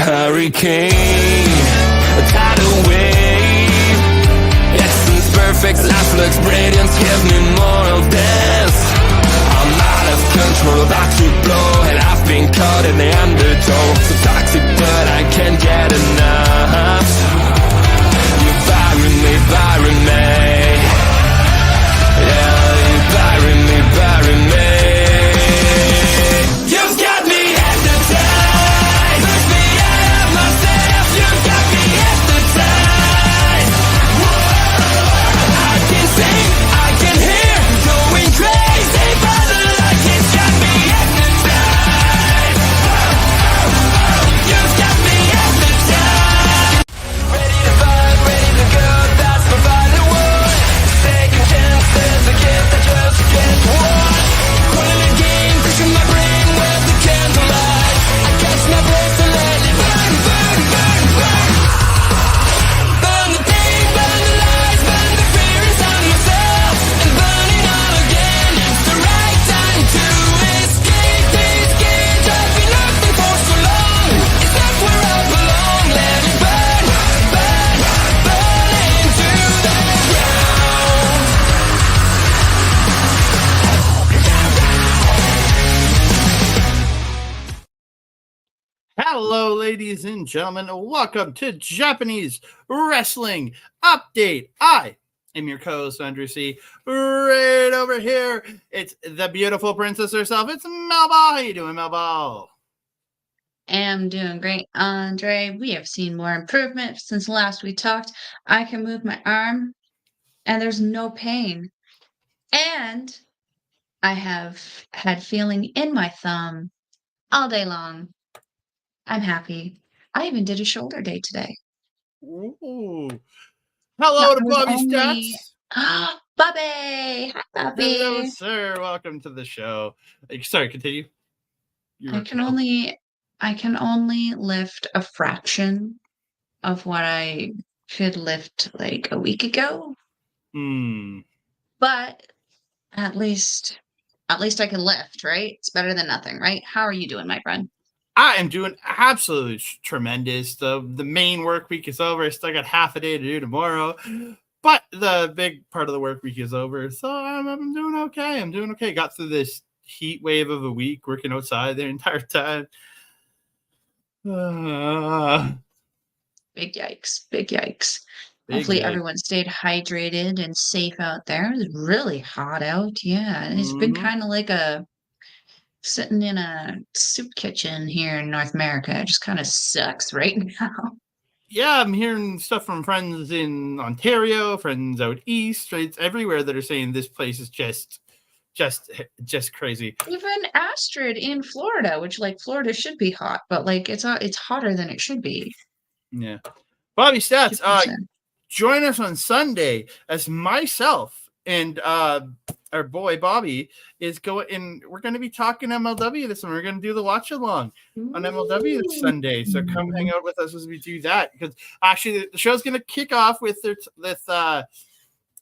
Hurricane, a tidal wave, essence perfect, life looks brilliant, give me moral dance. I'm out of control, about to blow, and I've been caught in the undertow. So toxic, but I can't get enough. You're burying me, yeah, you're burying me. You've got me hypnotized, push me out of myself. You've got me hypnotized. Whoa. I can see, I can hear, going crazy by the light. It's got me hypnotized. You've got me hypnotized. Ready to vibe, ready to go, that's my final word. Taking chances, a gift I just can't want. Pulling a game, pushing my brain with the candlelight. I catch my breath and let it burn, burn, burn, burn. Burn the pain, burn the lies, burn the fear inside myself, and burn it all again. It's the right time to escape this cage I've been locked in for so long. Is that where I belong? Let it burn, burn, burn into the ground. Hello, ladies and gentlemen. Welcome to Japanese Wrestling Update. I am your co-host, Andre C. Right over here, it's the beautiful princess herself. It's Melball. How you doing, Melball? Am doing great, Andre. We have seen more improvement since last we talked. I can move my arm, and there's no pain. And I have had feeling in my thumb all day long. I'm happy. I even did a shoulder day today. Ooh. Hello to Bobby Stats. Bobby! Hi, Bobby! Hello, sir. Welcome to the show. Sorry, continue. I can only lift a fraction of what I could lift like a week ago. But at least I can lift, right? It's better than nothing, right? How are you doing, my friend? I am doing absolutely tremendous. The main work week is over. I still got half a day to do tomorrow, but the big part of the work week is over. So I'm doing okay. I'm doing okay. Got through this heat wave of a week working outside the entire time. Big yikes. Hopefully everyone stayed hydrated and safe out there. It's really hot out. Yeah, it's been kind of like sitting in a soup kitchen here in North America. It just kind of sucks right now. Yeah, I'm hearing stuff from friends in Ontario, friends out east, right? It's everywhere that are saying this place is just crazy. Even Astrid in Florida, which like Florida should be hot, but like it's hotter than it should be. Yeah. Bobby Stats, join us on Sunday as myself and our boy Bobby is going, and we're going to be talking MLW this one. We're going to do the watch along on MLW this Sunday. So come hang out with us as we do that, because actually the show's going to kick off with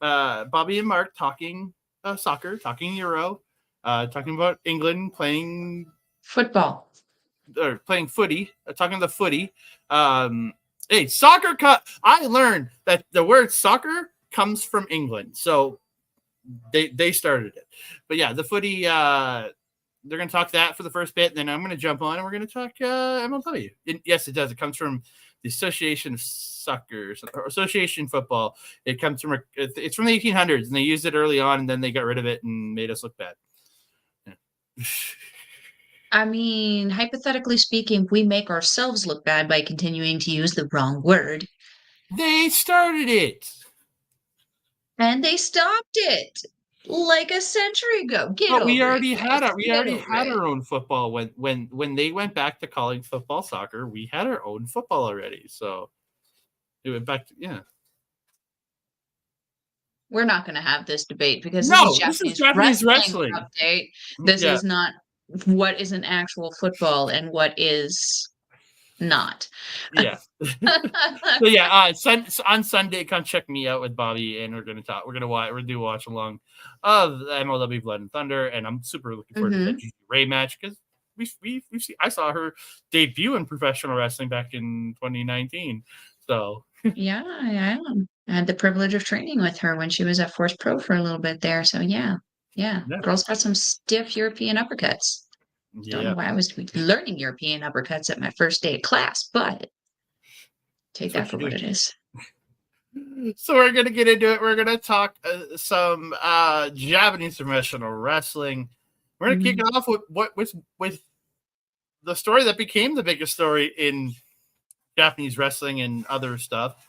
Bobby and Mark talking soccer, talking Euro, talking about England playing Football. or playing footy, talking the footy. Hey, soccer I learned that the word soccer comes from England, so they started it. But yeah, the footy. They're going to talk that for the first bit, and then I'm going to jump on and we're going to talk MLW. Yes, it does. It comes from the Association of Soccer or Association Football. It comes from it's from the 1800s, and they used it early on, and then they got rid of it and made us look bad. Yeah. I mean, hypothetically speaking, we make ourselves look bad by continuing to use the wrong word. They started it. And they stopped it like a century ago. But we over already it, had guys. our Get over it. our own football when they went back to calling football soccer. We had our own football already, so it went back to We're not going to have this debate because No, this is Japanese wrestling wrestling. update. This is not what is an actual football and what is not. Yeah. So yeah, on Sunday, come check me out with Bobby, and we're gonna talk. We're gonna do watch along of the MLW Blood and Thunder, and I'm super looking forward to that Gigi Ray match, because we've seen, I saw her debut in professional wrestling back in 2019. So Yeah, I had the privilege of training with her when she was at Force Pro for a little bit there. So yeah. Girl's got some stiff European uppercuts. Don't know why I was learning European uppercuts at my first day of class, but take that for what it is. So we're going to get into it. We're going to talk some Japanese professional wrestling. We're going to kick it off with the story that became the biggest story in Japanese wrestling and other stuff.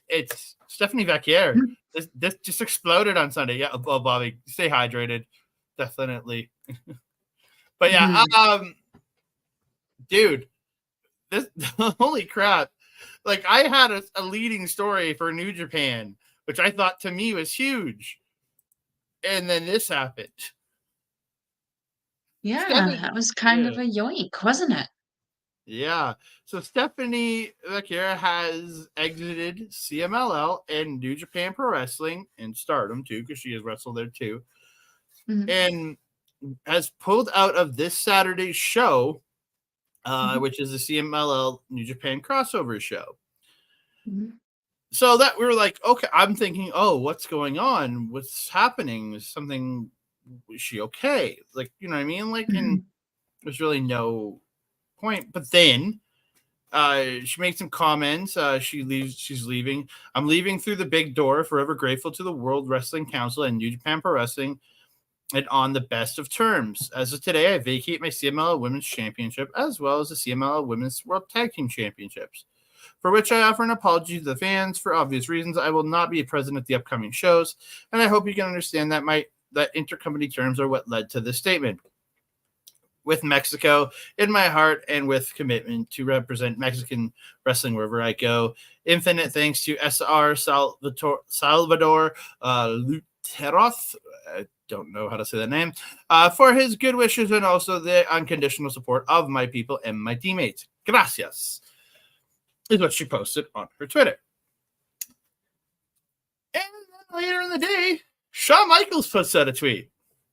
It's Stephanie Vacquier. This just exploded on Sunday. Yeah, well, Bobby, stay hydrated. Definitely. But yeah, dude, this holy crap. Like, I had a leading story for New Japan, which I thought to me was huge. And then this happened. Yeah, that was kind of a yoink, wasn't it? Yeah. So Stephanie Vacquier has exited CMLL and New Japan Pro Wrestling and Stardom too, because she has wrestled there too. And has pulled out of this Saturday's show, which is the CMLL New Japan crossover show. So that we were like, okay, I'm thinking, oh, what's going on? What's happening? Is she okay? Like, you know what I mean? Like, and there's really no point. But then she made some comments. She's leaving. I'm leaving through the big door, forever grateful to the World Wrestling Council and New Japan Pro Wrestling, and on the best of terms. As of today, I vacate my CMLL Women's Championship as well as the CMLL Women's World Tag Team Championships, for which I offer an apology to the fans. For obvious reasons, I will not be present at the upcoming shows, and I hope you can understand that that intercompany terms are what led to this statement. With Mexico in my heart and with commitment to represent Mexican wrestling wherever I go. Infinite thanks to SR Salvador Luteroth. I don't know how to say that name, for his good wishes and also the unconditional support of my people and my teammates. Gracias, is what she posted on her Twitter. And then later in the day, Shawn Michaels puts out a tweet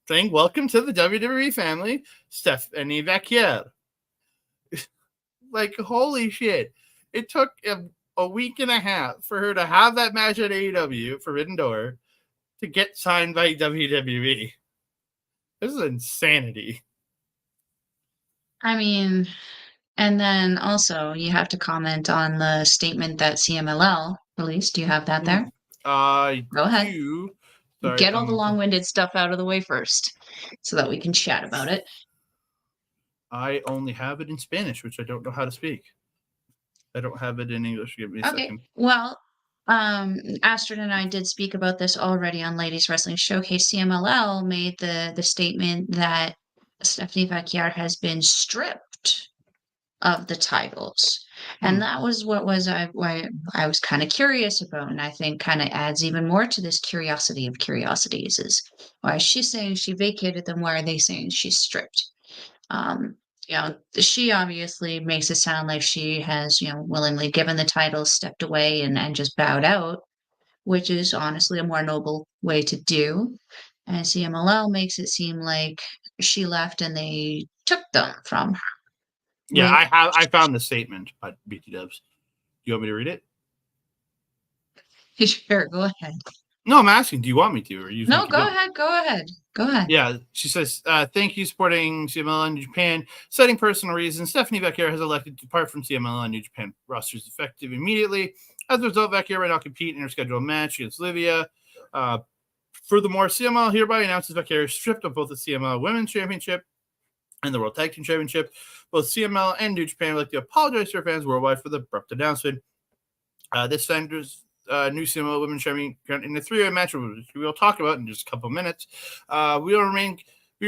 saying, "Welcome to the WWE family, Stephanie Vacquier." Like, holy shit. It took a week and a half for her to have that match at AEW, Forbidden Door, to get signed by WWE. This is insanity. I mean, and then also you have to comment on the statement that CMLL released. Do you have that there? Go ahead. Sorry, get all the long-winded stuff out of the way first so that we can chat about it. I only have it in Spanish, which I don't know how to speak. I don't have it in English. Give me a second. Well, Astrid and I did speak about this already on Ladies Wrestling Showcase. CMLL made the statement that Stephanie Vacquier has been stripped of the titles. And that was why I was kind of curious about, and I think kind of adds even more to this curiosity of curiosities is why is she saying she vacated them? Why are they saying she's stripped? Um, she obviously makes it sound like she has, willingly given the title, stepped away, and just bowed out, which is honestly a more noble way to do. And CMLL makes it seem like she left and they took them from her. Yeah, I found the statement by BT Dubs. You want me to read it? Sure, go ahead. No, I'm asking. Do you want me to, or you No, think you go don't? ahead. Go ahead. Go ahead. Yeah, she says, thank you, supporting CMLL in New Japan. Citing personal reasons, Stephanie Vecchiara has elected to depart from CMLL and New Japan rosters effective immediately. As a result, Vecchiara will not compete in her scheduled match against Livia. Furthermore, CMLL hereby announces Vecchiara is stripped of both the CMLL Women's Championship and the World Tag Team Championship. Both CMLL and New Japan would like to apologize to her fans worldwide for the abrupt announcement. This centers new CMLL Women's Champion in a three-way match, which we will talk about in just a couple of minutes. We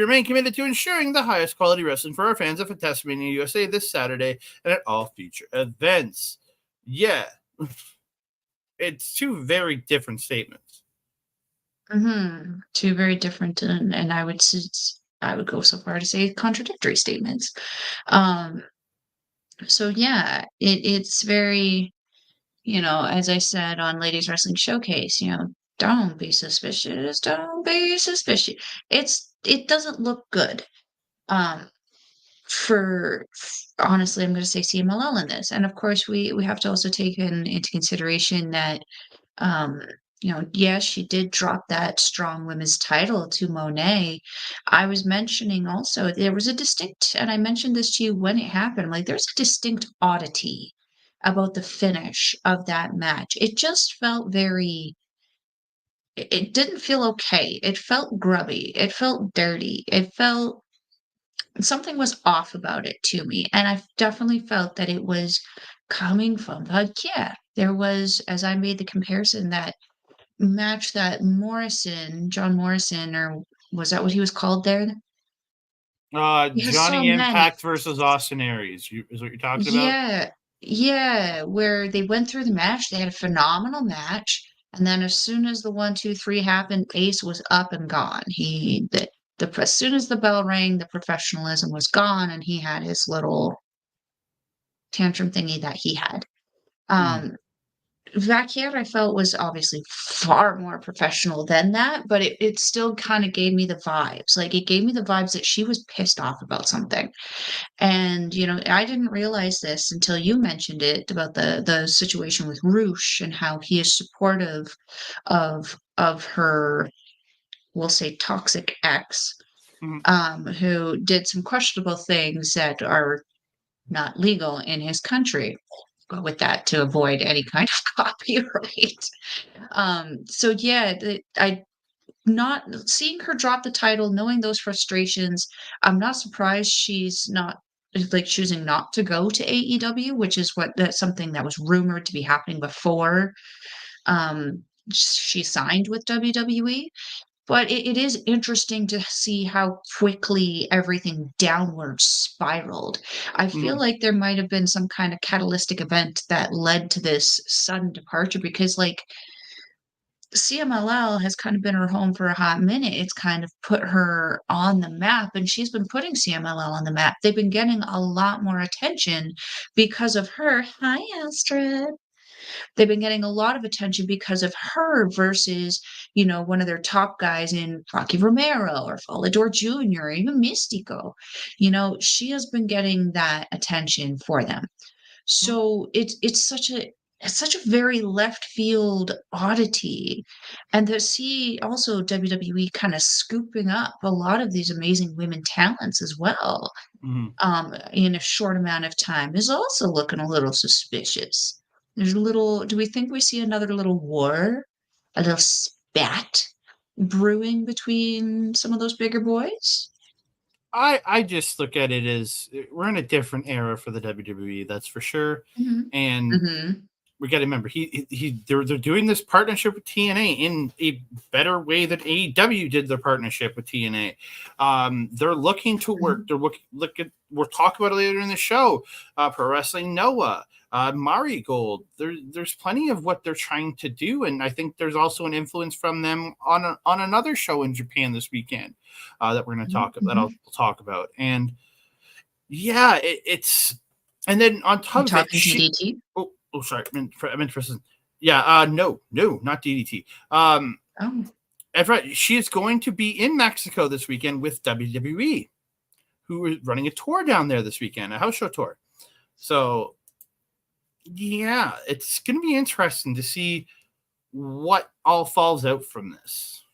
remain committed to ensuring the highest quality wrestling for our fans at Fantasmania USA this Saturday and at all future events. Yeah, it's two very different statements. Two very different, and I would go so far to say contradictory statements. So yeah, it's very, as I said on Ladies Wrestling Showcase, don't be suspicious, don't be suspicious. It doesn't look good. Um, for honestly, I'm going to say CMLL in this, and of course we have to also take into consideration that um, yes, she did drop that strong women's title to Monet. I was mentioning also there was a distinct, and I mentioned this to you when it happened, like there's a distinct oddity about the finish of that match. It just felt it didn't feel okay. It felt grubby. It felt dirty. It felt something was off about it to me. And I definitely felt that it was coming from, like, yeah, there was, as I made the comparison, that match that John Morrison, or was that what he was called there? He has so Johnny many. Impact versus Austin Aries is what you're talking about? Yeah, yeah, where they went through the match, they had a phenomenal match, and then as soon as the 1, 2, 3 happened, Ace was up and gone. As soon as the bell rang, the professionalism was gone, and he had his little tantrum thingy that he had. Um, Vacchier, I felt, was obviously far more professional than that, but it still kind of gave me the vibes. Like, it gave me the vibes that she was pissed off about something. And, I didn't realize this until you mentioned it about the situation with Roosh and how he is supportive of her, we'll say, toxic ex, who did some questionable things that are not legal in his country. Go with that to avoid any kind of copyright. So yeah, I not seeing her drop the title, knowing those frustrations, I'm not surprised she's not like choosing not to go to AEW, which is that's something that was rumored to be happening before she signed with WWE. But it is interesting to see how quickly everything downward spiraled. I feel like there might have been some kind of catalytic event that led to this sudden departure because, like, CMLL has kind of been her home for a hot minute. It's kind of put her on the map, and she's been putting CMLL on the map. They've been getting a lot more attention because of her. Hi, Astrid. They've been getting a lot of attention because of her versus, one of their top guys in Rocky Romero or Volador Jr. or even Mystico. She has been getting that attention for them. So it's such a very left field oddity. And to see also WWE kind of scooping up a lot of these amazing women talents as well in a short amount of time is also looking a little suspicious. Do we think we see another little war, a little spat brewing between some of those bigger boys? I just look at it as we're in a different era for the WWE, that's for sure. Mhm. And Mhm. we got to remember they're doing this partnership with TNA in a better way than AEW did their partnership with TNA. They're looking to work. They're we'll talk about it later in the show. Pro Wrestling Noah, Mari Gold. There's plenty of what they're trying to do, and I think there's also an influence from them on another show in Japan this weekend that we're going to talk about. I'll talk about. And yeah, it's. And then on top of it, DDT? Oh, sorry. I'm interested. Yeah. No, not DDT. Oh, That's right. She is going to be in Mexico this weekend with WWE, who is running a tour down there this weekend, a house show tour. So, yeah, it's going to be interesting to see what all falls out from this.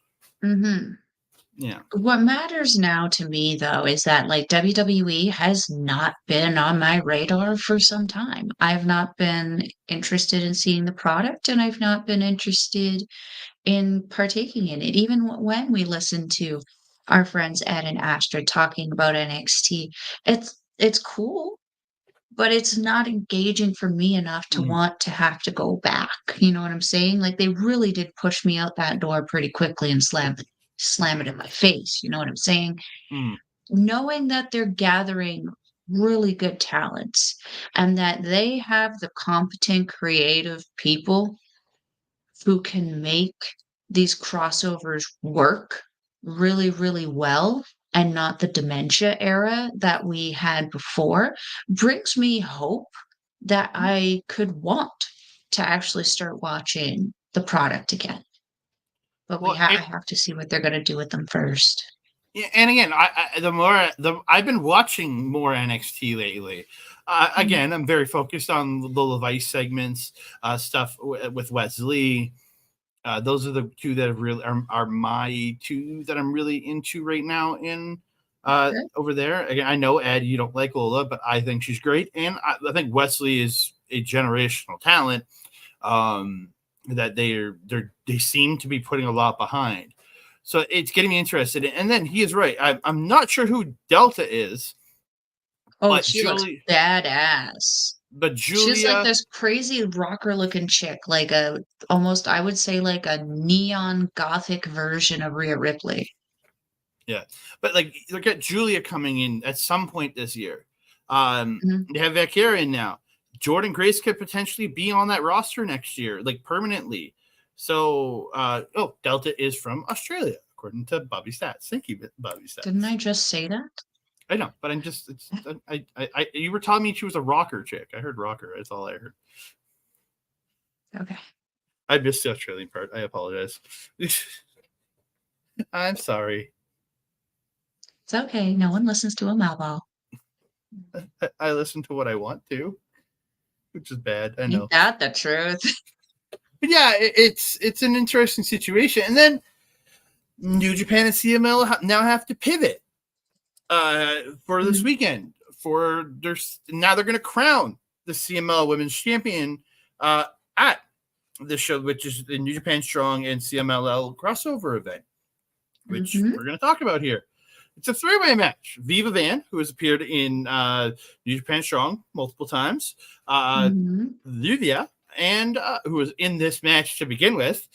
Yeah. What matters now to me, though, is that like WWE has not been on my radar for some time. I've not been interested in seeing the product, and I've not been interested in partaking in it. Even when we listen to our friends Ed and Astrid talking about NXT, it's cool, but it's not engaging for me enough to want to have to go back. You know what I'm saying? Like they really did push me out that door pretty quickly and slam it in my face. You know what I'm saying? Knowing that they're gathering really good talents and that they have the competent, creative people who can make these crossovers work really, really well and not the dementia era that we had before brings me hope that I could want to actually start watching the product again. But I have to see what they're going to do with them first. Yeah, and again, I've been watching more NXT lately. Again, I'm very focused on the Levice segments, stuff with Wesley. Those are the two that are my two that I'm really into right now in over there. Again, I know Ed, you don't like Lola, but I think she's great, and I think Wesley is a generational talent that they seem to be putting a lot behind. So it's getting me interested. And then he is right. I'm not sure who Delta is. Oh, she looks badass. But Julia, she's like this crazy rocker looking chick, like almost I would say like a neon gothic version of Rhea Ripley. Yeah, but like look at Julia coming in at some point this year. They have Vakira in now. Jordan Grace could potentially be on that roster next year, like permanently. So, Delta is from Australia, according to Bobby Stats. Thank you, Bobby Stats. Didn't I just say that? I know, but you were telling me she was a rocker chick. I heard rocker. That's all I heard. Okay. I missed the Australian part. I apologize. I'm sorry. It's okay. No one listens to a Melball. I listen to what I want to, which is bad. I know. Ain't that the truth? But yeah, it's an interesting situation. And then New Japan and CML now have to pivot for this weekend. Now they're going to crown the CML Women's Champion at the show, which is the New Japan Strong and CMLL crossover event, which we're going to talk about here. It's a 3-way match. Viva Van, who has appeared in New Japan Strong multiple times, Luvia, and who was in this match to begin with.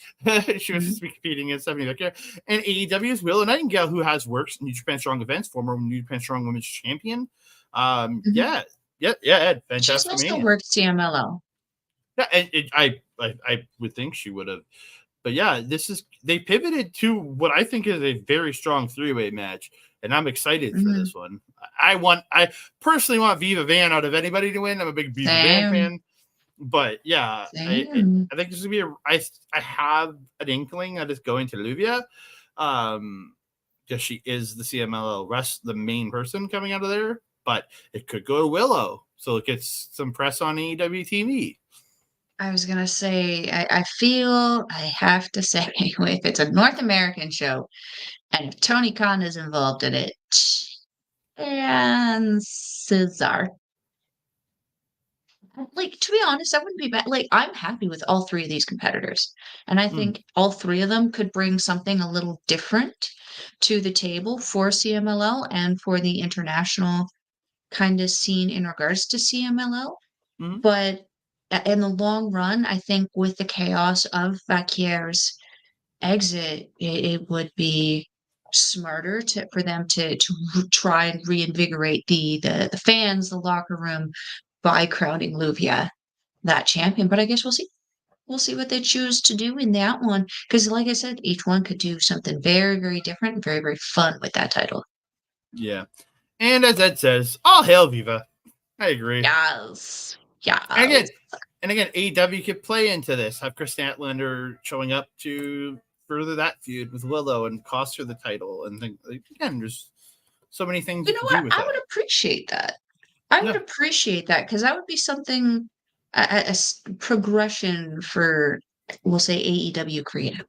She was competing against Stephanie Becker. And AEW's Willow Nightingale, who has worked in New Japan Strong events, former New Japan Strong Women's Champion. Ed, fantastic. She's also worked CMLL. Yeah, I would think she would have. But yeah, they pivoted to what I think is a very strong 3-way match, and I'm excited for this one. I personally want Viva Van out of anybody to win. I'm a big Viva Van fan. But yeah, I think this is gonna be I have an inkling that it's going to Luvia, because she is the CMLL the main person coming out of there. But it could go to Willow, so it gets some press on AEW TV. I was gonna say I feel I have to say if it's a North American show and if Tony Khan is involved in it and Cesar. Like, to be honest, that wouldn't be bad. Like, I'm happy with all 3 of these competitors. And I think all 3 of them could bring something a little different to the table for CMLL and for the international kind of scene in regards to CMLL. But in the long run, I think with the chaos of Vacquier's exit, it would be smarter for them to try and reinvigorate the fans, the locker room, by crowning Luvia that champion. But I guess we'll see. We'll see what they choose to do in that one. Because, like I said, each one could do something very, very different, very, very fun with that title. Yeah. And as Ed says, all hail Viva. I agree. Yes. And again, AEW could play into this. Have Chris Statlander showing up to further that feud with Willow and cost her the title. And then, again, there's so many things You know to what? do with I that. would appreciate that. I would appreciate that because that would be something, progression for, we'll say, AEW Creative.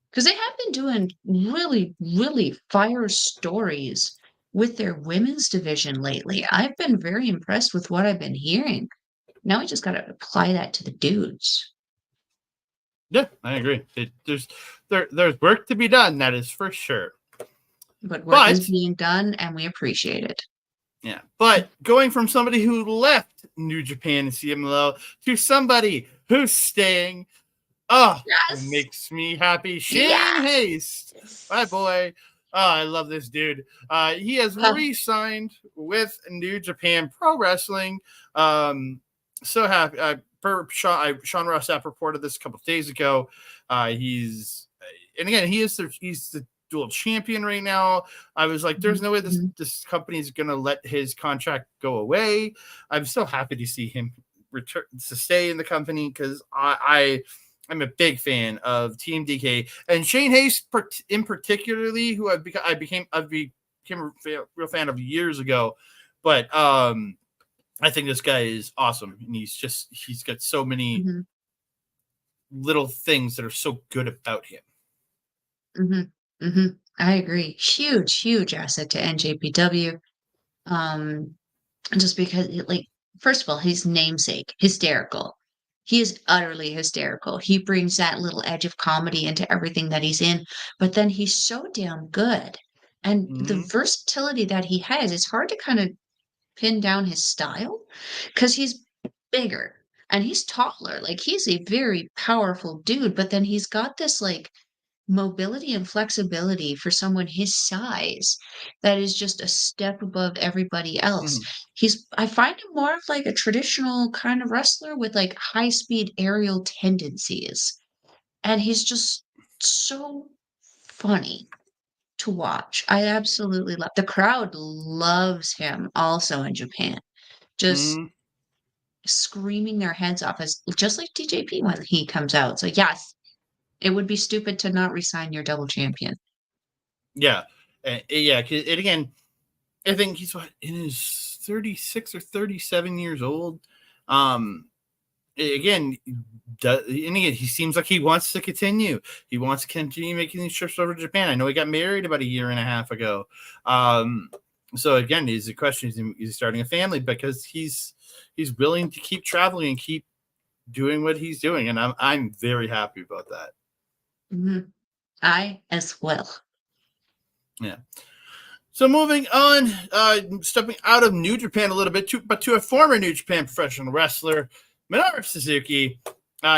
Because they have been doing really, really fire stories with their women's division lately. I've been very impressed with what I've been hearing. Now we just got to apply that to the dudes. Yeah, I agree. There's work to be done, that is for sure. But work is being done, and we appreciate it. Yeah, but going from somebody who left New Japan and CMLL to somebody who's staying, it makes me happy. Shane Haste, my boy. Oh, I love this dude. He has re-signed with New Japan Pro Wrestling. So happy. Sean Ross Sapp reported this a couple of days ago. He's the dual champion right now. I was like, there's no way this company is going to let his contract go away. I'm so happy to see him return to stay in the company because I'm a big fan of Team DK and Shane Haste in particularly, who I became a real fan of years ago. But I think this guy is awesome, and he's got so many little things that are so good about him. I agree. Huge asset to NJPW. Just because, first of all, his namesake, hysterical. He is utterly hysterical. He brings that little edge of comedy into everything that he's in, but then he's so damn good. And the versatility that he has, it's hard to kind of pin down his style because he's bigger and he's taller. Like, he's a very powerful dude, but then he's got this, mobility and flexibility for someone his size that is just a step above everybody else. I find him more of like a traditional kind of wrestler with like high speed aerial tendencies. And he's just so funny to watch. I absolutely love the crowd loves him also in Japan. Just screaming their heads off as just like TJP when he comes out. So yes, it would be stupid to not resign your double champion. Yeah. And again, I think he's in his 36 or 37 years old. Again, he seems like he wants to continue. He wants to continue making these trips over to Japan. I know he got married about a year and a half ago. So again, is the question: is he starting a family? Because he's willing to keep traveling and keep doing what he's doing, and I'm very happy about that. I as well. Yeah. So moving on, stepping out of New Japan a little bit, to a former New Japan professional wrestler, Minoru Suzuki.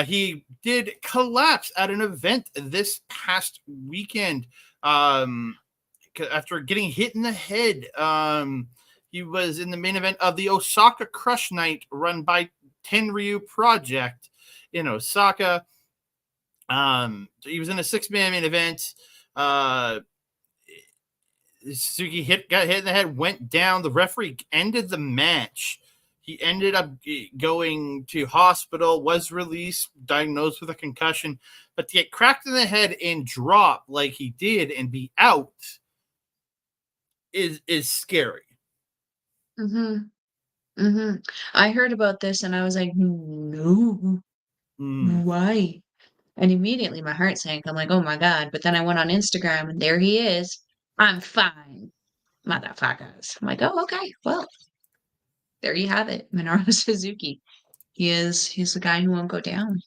He did collapse at an event this past weekend after getting hit in the head. He was in the main event of the Osaka Crush Night run by Tenryu Project in Osaka. He was in a 6-man main event. Suzuki got hit in the head, went down. The referee ended the match. He ended up going to hospital, was released, diagnosed with a concussion, but to get cracked in the head and drop like he did and be out is scary. I heard about this and I was like, no, why? And immediately my heart sank. I'm like, oh my God. But then I went on Instagram and there he is. I'm fine, motherfuckers. I'm like, oh, okay. Well, there you have it. Minoru Suzuki. He's the guy who won't go down.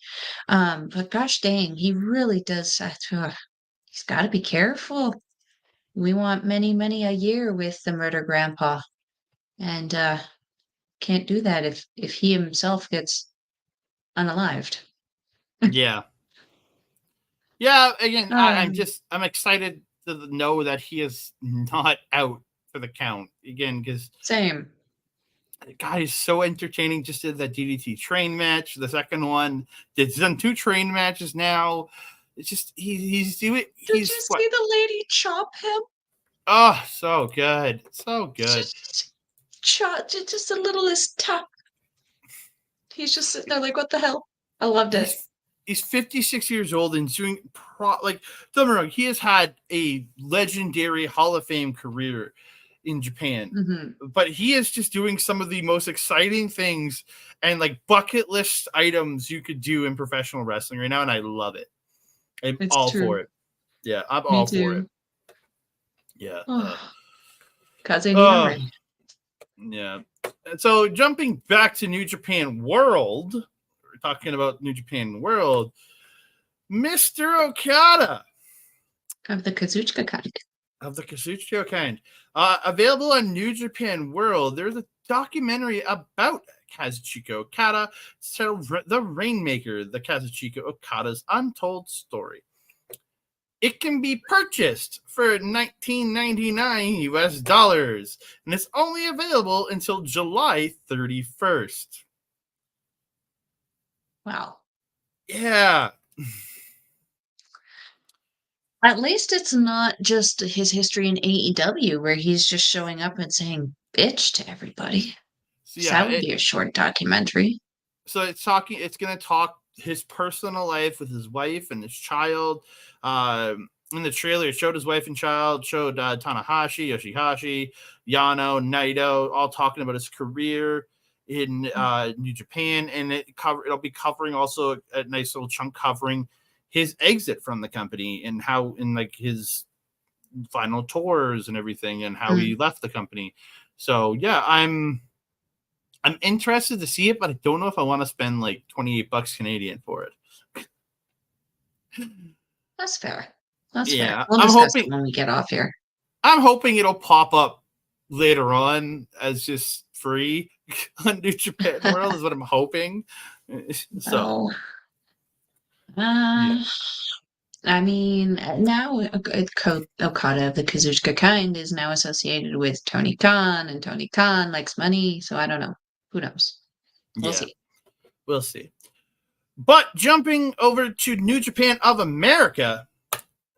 But gosh dang, he really does. He's got to be careful. We want many, many a year with the murder grandpa. And can't do that if he himself gets unalived. Yeah. Yeah, again, Um, I'm excited to know that he is not out for the count again, because Same. the guy is so entertaining. Just did that DDT train match, the second one. He's done 2 train matches now. It's just he's doing Did you he's what? see the lady chop him? Oh, so good, so good. Just the littlest tap. He's just sitting there like, what the hell? I loved it. He's 56 years old and doing like, don't get me wrong, he has had a legendary Hall of Fame career in Japan, but he is just doing some of the most exciting things and like bucket list items you could do in professional wrestling right now, and I love it. I'm It's all true. for it. Yeah, I'm Me all for it. too. Yeah. Because they need a ring. Yeah. And so jumping back to New Japan World, we're talking about New Japan World, Mr. Okada Of the Kazuchika kind. of the Kazuchika kind. Available on New Japan World. There's a documentary about Kazuchika Okada. It's titled The Rainmaker, the Kazuchika Okada's Untold Story. It can be purchased for $19.99 US dollars, and it's only available until July 31st. Wow. Yeah. At least it's not just his history in AEW where he's just showing up and saying bitch to everybody. So, That would be a short documentary. So it's going to talk his personal life with his wife and his child. In the trailer, it showed his wife and child, showed Tanahashi, Yoshihashi, Yano, Naito, all talking about his career in New Japan, and it'll be covering also a nice little chunk covering his exit from the company and how in like his final tours and everything and how he left the company. So yeah, I'm interested to see it, but I don't know if I want to spend like $28 Canadian for it. That's fair. That's Yeah, fair. We'll discuss it when we get off here. I'm hoping it'll pop up later on as just free on New Japan World is what I'm hoping. So, yeah. I mean, now Okada of the Kazuchika kind is now associated with Tony Khan, and Tony Khan likes money, so I don't know. Who knows? We'll see. We'll see. But jumping over to New Japan of America,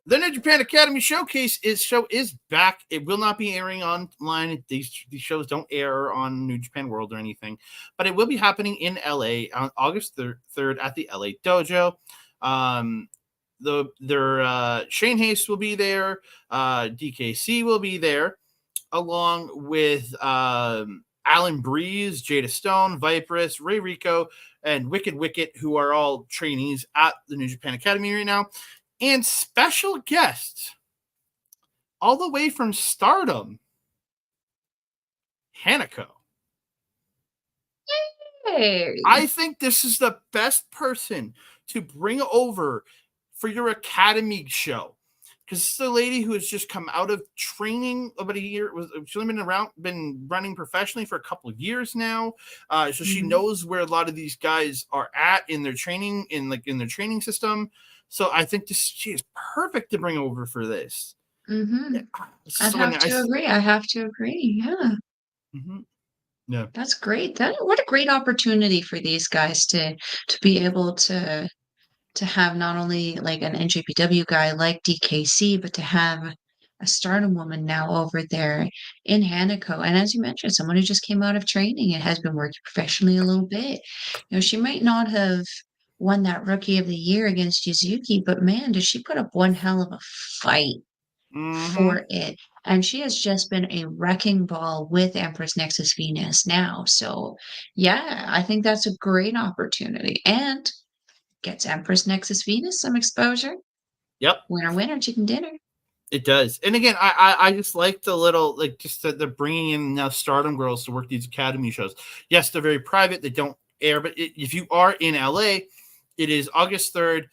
the New Japan Academy Showcase show is back. It will not be airing online. These shows don't air on New Japan World or anything, but it will be happening in LA on August 3rd at the LA Dojo. Shane Hayes will be there. DKC will be there, along with Alan Breeze, Jada Stone, Viperous, Ray Rico, and Wicked Wicket, who are all trainees at the New Japan Academy right now. And special guests, all the way from Stardom, Hanako. Hey. I think this is the best person to bring over for your Academy show. Because it's the lady who has just come out of training about a year. She's only been running professionally for a couple of years now. So she knows where a lot of these guys are at in their training, in their training system. So I think she is perfect to bring over for this. I have to agree. Yeah. Yeah. That's great. What a great opportunity for these guys to be able to have not only like an NJPW guy like DKC, but to have a Stardom woman now over there in Hanako. And as you mentioned, someone who just came out of training and has been working professionally a little bit. She might not have won that Rookie of the Year against Yuzuki, but man, does she put up one hell of a fight for it. And she has just been a wrecking ball with Empress Nexus Venus now. So yeah, I think that's a great opportunity. And gets Empress Nexus Venus some exposure. Yep. Winner, chicken dinner. It does. And again, I just like the little, like, just that they're bringing in now Stardom girls to work these Academy shows. Yes, they're very private. They don't air, but if you are in LA, it is August 3rd.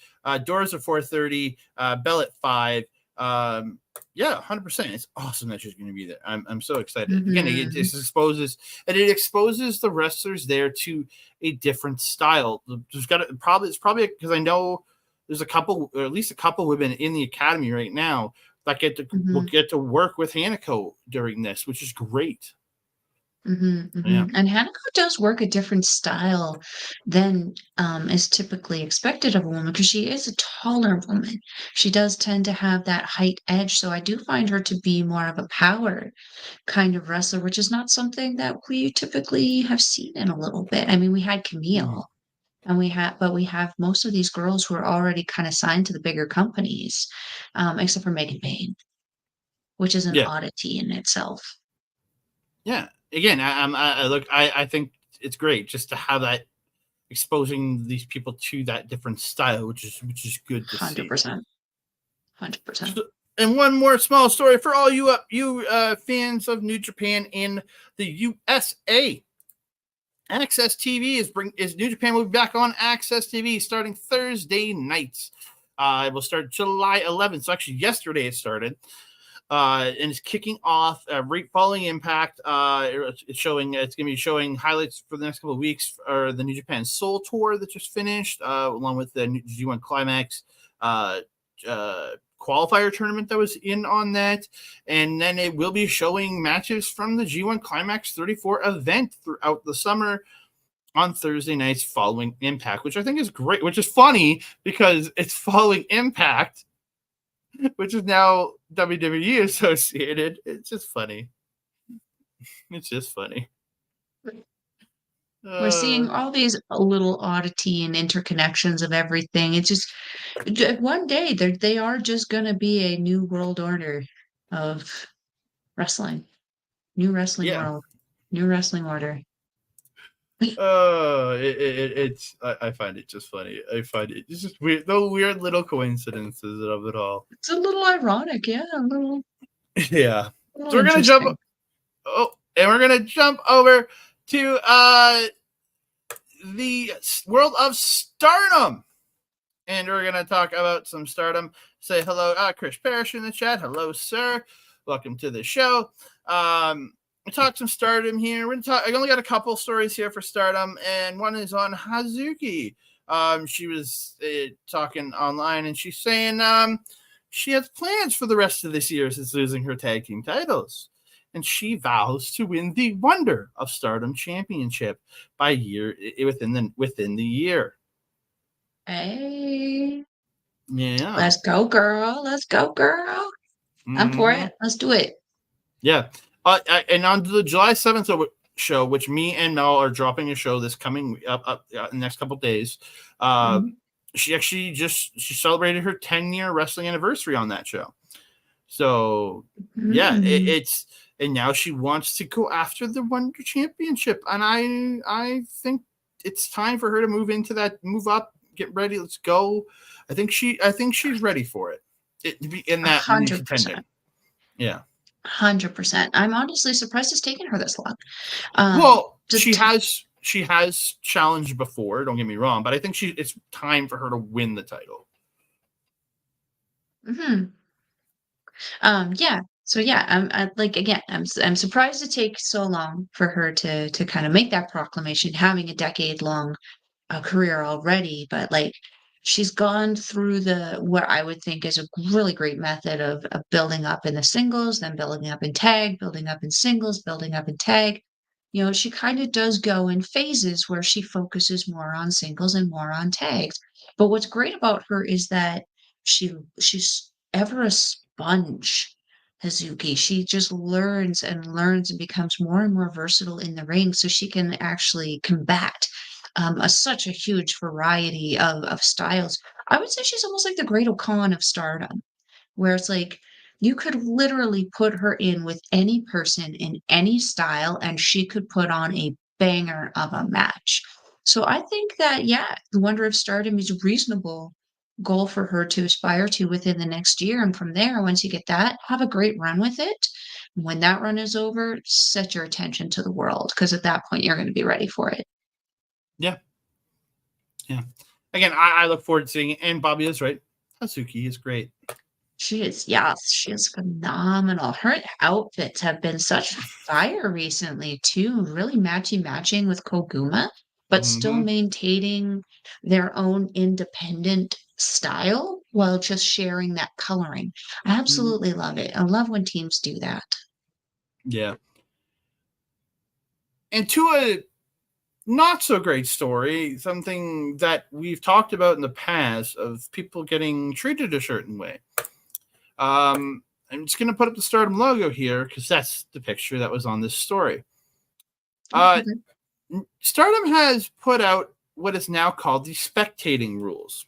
Doors are 4:30, bell at 5. Yeah, 100%. It's awesome that she's going to be there. I'm so excited. Again, it Mhm. just exposes the wrestlers there to a different style. There's got to probably it's probably because I know there's a couple, or at least a couple women in the academy right now that will Mhm. get to work with Hanako during this, which is great. Mhm, Yeah. mhm, and Hanako does work a different style than, is typically expected of a woman because she is a taller woman. She does tend to have that height edge, so I do find her to be more of a power kind of wrestler, which is not something that we typically have seen in a little bit. I mean, we had Mhm. Camille, and we have most of these girls who are already kinda signed to the bigger companies, except for Megan Payne, which is an Yeah. oddity in itself. Yeah. Again, I think it's great just to have that exposing these people to that different style, which is good to see. 100%. 100%. So, and one more small story for all you fans of New Japan in the USA. Access TV is New Japan will be back on Access TV starting Thursday nights. It will start July 11th. So actually, yesterday it started. And it's kicking off right following Impact. It's going to be showing highlights for the next couple of weeks, or the New Japan Soul Tour that just finished, along with the G1 Climax uh, qualifier tournament that was in on that, and then it will be showing matches from the G1 Climax 34 event throughout the summer on Thursday nights following Impact, which I think is great. Which is funny because it's following Impact, which is now WWE associated. It's just funny. It's just funny. We're seeing Uh, all these little oddity and interconnections of everything. It's just one day they are just gonna be a new world order of wrestling. New wrestling yeah. world. New wrestling order. I find it just funny. I find it's just weird, the weird little coincidences of it all. It's a little ironic, yeah, Yeah. a little So we're gonna jump. interesting. Oh, and we're gonna jump over to the world of Stardom. And we're going to talk about some Stardom. Say hello, Chris Parrish in the chat. Hello, sir. Welcome to the show. We talked some Stardom here. We're gonna talk. I only got a couple stories here for Stardom, and one is on Hazuki. She was talking online, and she's saying she has plans for the rest of this year since losing her tag team titles, and she vows to win the Wonder of Stardom Championship by year within the year. Hey, Yeah. let's go, girl. Let's go, girl. I'm for Mm-hmm. it. Let's do it. Yeah. And on the July 7th show, which me and Mel are dropping a show this coming up in the next couple of days, Mhm. she actually she celebrated her 10-year wrestling anniversary on that show. So yeah, Mhm. and now she wants to go after the Wonder Championship, and I think it's time for her to move up, get ready, let's go. I think she's ready for it. To be in that lead contender. 100%. Yeah. 100%. I'm honestly surprised it's taken her this long. Well, Just she has challenged before, don't get me wrong, but I think it's time for her to win the title. mhm. Yeah. So yeah, like again, I'm surprised it takes so long for her to kind of make that proclamation, having a decade long career already. But like, she's gone through the what I would think is a really great method of building up in the singles, then building up in tag, building up in singles, building up in tag. You know, she kind of does go in phases where she focuses more on singles and more on tags. But what's great about her is that she's ever a sponge, Hazuki. She just learns and learns and becomes more and more versatile in the ring so she can actually combat such a huge variety of styles. I would say she's almost like the Great O'Khan of Stardom, where it's like you could literally put her in with any person in any style, and she could put on a banger of a match. So I think that, yeah, the Wonder of Stardom is a reasonable goal for her to aspire to within the next year. And from there, once you get that, have a great run with it. When that run is over, set your attention to the world because at that point, you're going to be ready for it. Yeah. Yeah. Again, I look forward to seeing it. And Bobby is right. Hazuki is great. She is, yes, she is phenomenal. Her outfits have been such fire recently too, really matching with Koguma, but still Hmm. maintaining their own independent style while just sharing that coloring. I absolutely love it. I love when teams do that. Yeah. And to a not so great story, something that we've talked about in the past of people getting treated a certain way. I'm just going to put up the Stardom logo here because that's the picture that was on this story. Uh, Okay. Stardom has put out what is now called the spectating rules.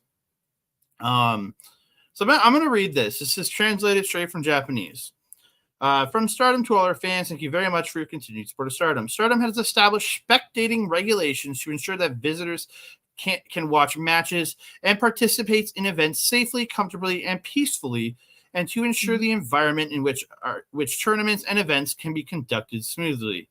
Um, so I'm going to read this. This is translated straight from Japanese. From Stardom to all our fans, thank you very much for your continued support of Stardom. Stardom has established spectating regulations to ensure that visitors can watch matches and participate in events safely, comfortably, and peacefully, and to ensure Mhm. the environment in which tournaments and events can be conducted smoothly.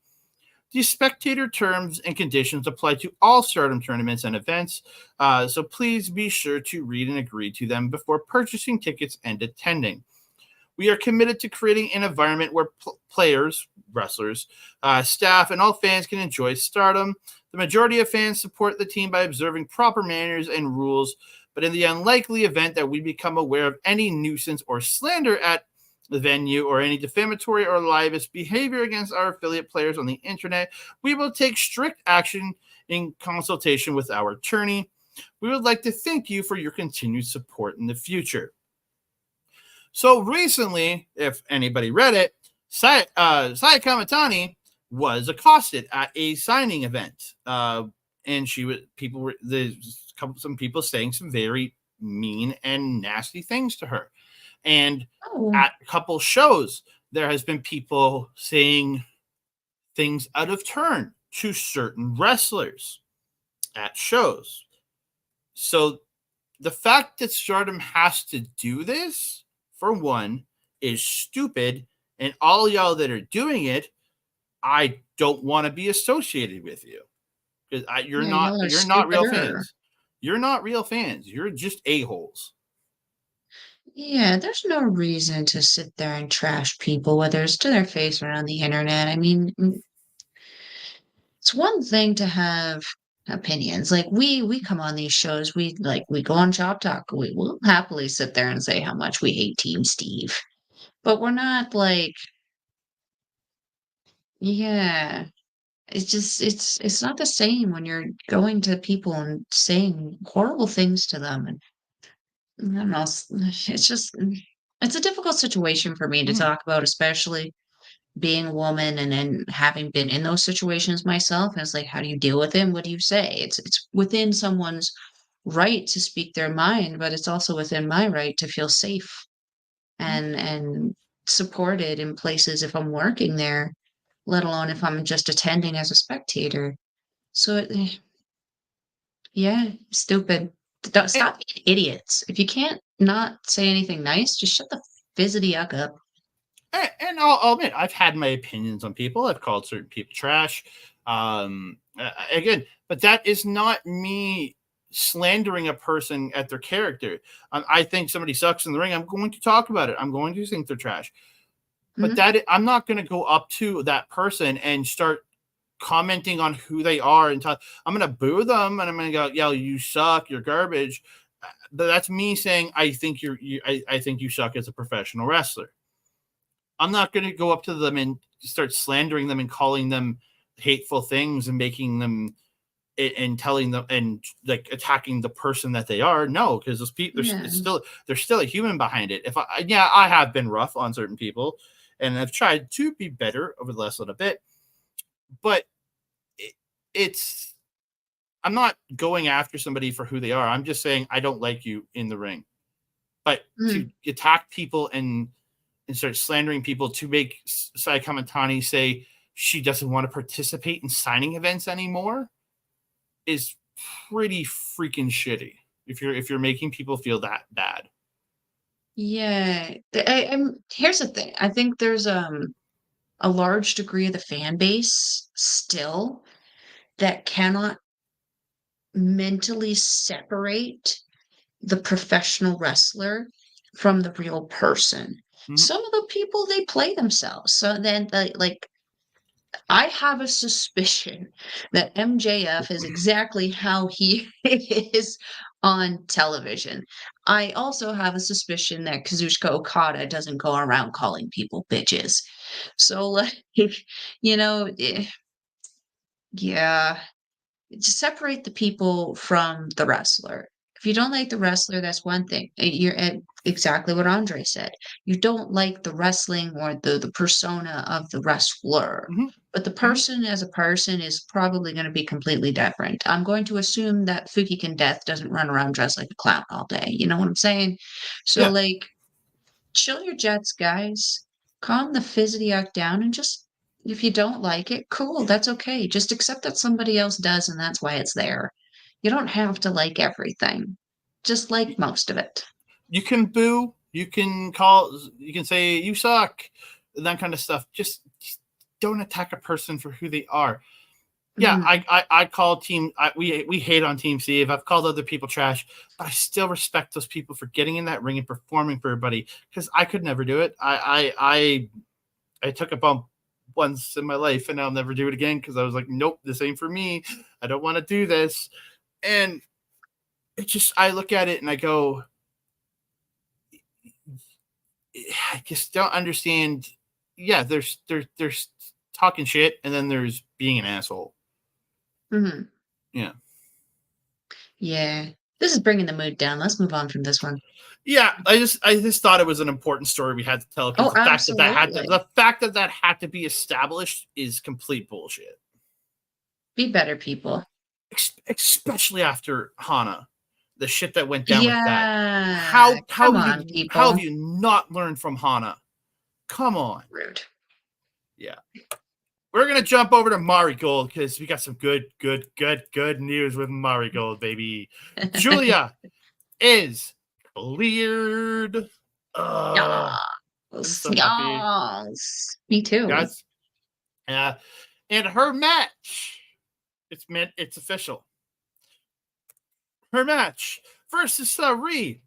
These spectator terms and conditions apply to all Stardom tournaments and events, so please be sure to read and agree to them before purchasing tickets and attending. We are committed to creating an environment where players, wrestlers, staff, and all fans can enjoy Stardom. The majority of fans support the team by observing proper manners and rules, but in the unlikely event that we become aware of any nuisance or slander at the venue or any defamatory or libelous behavior against our affiliate players on the internet, we will take strict action in consultation with our attorney. We would like to thank you for your continued support in the future. So recently, if anybody read it, Saya Kamatani was accosted at a signing event, and some people saying some very mean and nasty things to her. And Oh, at a couple shows, there has been people saying things out of turn to certain wrestlers at shows. So the fact that Stardom has to do this, for one, is stupid. And all y'all that are doing it, I don't want to be associated with you because you're yeah, not y'all are you're not real stupider. fans. You're not real fans. You're just a holes. Yeah, there's no reason to sit there and trash people, whether it's to their face or on the internet. I mean, it's one thing to have opinions. Like we come on these shows, we go on Shop Talk. We will happily sit there and say how much we hate Team Steve. But we're not like, yeah, it's not the same when you're going to people and saying horrible things to them. And I don't know, it's just it's a difficult situation for me to Mhm. talk about, especially being a woman and then having been in those situations myself. And it's like, how do you deal with it? What do you say? It's within someone's right to speak their mind, but it's also within my right to feel safe and supported in places if I'm working there, let alone if I'm just attending as a spectator. So yeah, stupid. Don't And, stop being idiots. If you can't not say anything nice, just shut the fizzity yuck up. and I'll admit, I've had my opinions on people. I've called certain people trash. Again, but that is not me slandering a person at their character. I think somebody sucks in the ring. I'm going to talk about it. I'm going to think they're trash. But Mhm. I'm not going to go up to that person and start commenting on who they are and talk. I'm going to boo them and I'm going to go, "Yo, you suck. You're garbage." But that's me saying I think you suck as a professional wrestler. I'm not going to go up to them and start slandering them and calling them hateful things and making them and telling them and like attacking the person that they are. No, because those people, Yeah. there's still a human behind it. If I have been rough on certain people, and I've tried to be better over the last little bit, but it, it's I'm not going after somebody for who they are. I'm just saying I don't like you in the ring. But to Mhm. attack people and start slandering people to make Sai Kamatani say she doesn't want to participate in signing events anymore is pretty freaking shitty. If you're making people feel that bad. Yeah. Here's the thing. I think there's a large degree of the fan base still that cannot mentally separate the professional wrestler from the real person. Mhm. Some of the people, they play themselves. So then, like, I have a suspicion that MJF is exactly how he is on television. I also have a suspicion that Kazuchika Okada doesn't go around calling people bitches. So, like, yeah, just separate the people from the wrestler. If you don't like the wrestler, that's one thing. You're at exactly what Andre said. You don't like the wrestling or the persona of the wrestler. Mhm. But the Mhm. person as a person is probably going to be completely different. I'm going to assume that Fukikin Death doesn't run around dressed like a clown all day. You know what I'm saying? So, Yeah. like, chill your jets, guys. Calm the physidiac down and just, if you don't like it, cool, that's okay. Just accept that somebody else does and that's why it's there. You don't have to like everything. Just like most of it. You can boo. You can call. You can say you suck. That kind of stuff. Just don't attack a person for who they are. Yeah, Mhm. I call team. We hate on Team Steve. I've called other people trash, but I still respect those people for getting in that ring and performing for everybody because I could never do it. I took a bump once in my life and I'll never do it again because I was like, nope, this ain't for me. I don't want to do this. And it just I look at it and I go, I just don't understand. Yeah, there's talking shit and then there's being an asshole. Mhm. Yeah. Yeah. This is bringing the mood down. Let's move on from this one. Yeah, I just thought it was an important story we had to tell because Oh, absolutely. the fact that that had to be established is complete bullshit. Be better, people. Especially after Hana, the shit that went down with that. Yeah. Come on, How have people. you not learned from Hana? Come on. Rude. Yeah. We're gonna jump over to Mari Gold because we got some good news with Mari Gold, baby. Julia is cleared. I'm Yes. so happy, Yes. Me too. guys. And her match, it's official. Her match versus Sari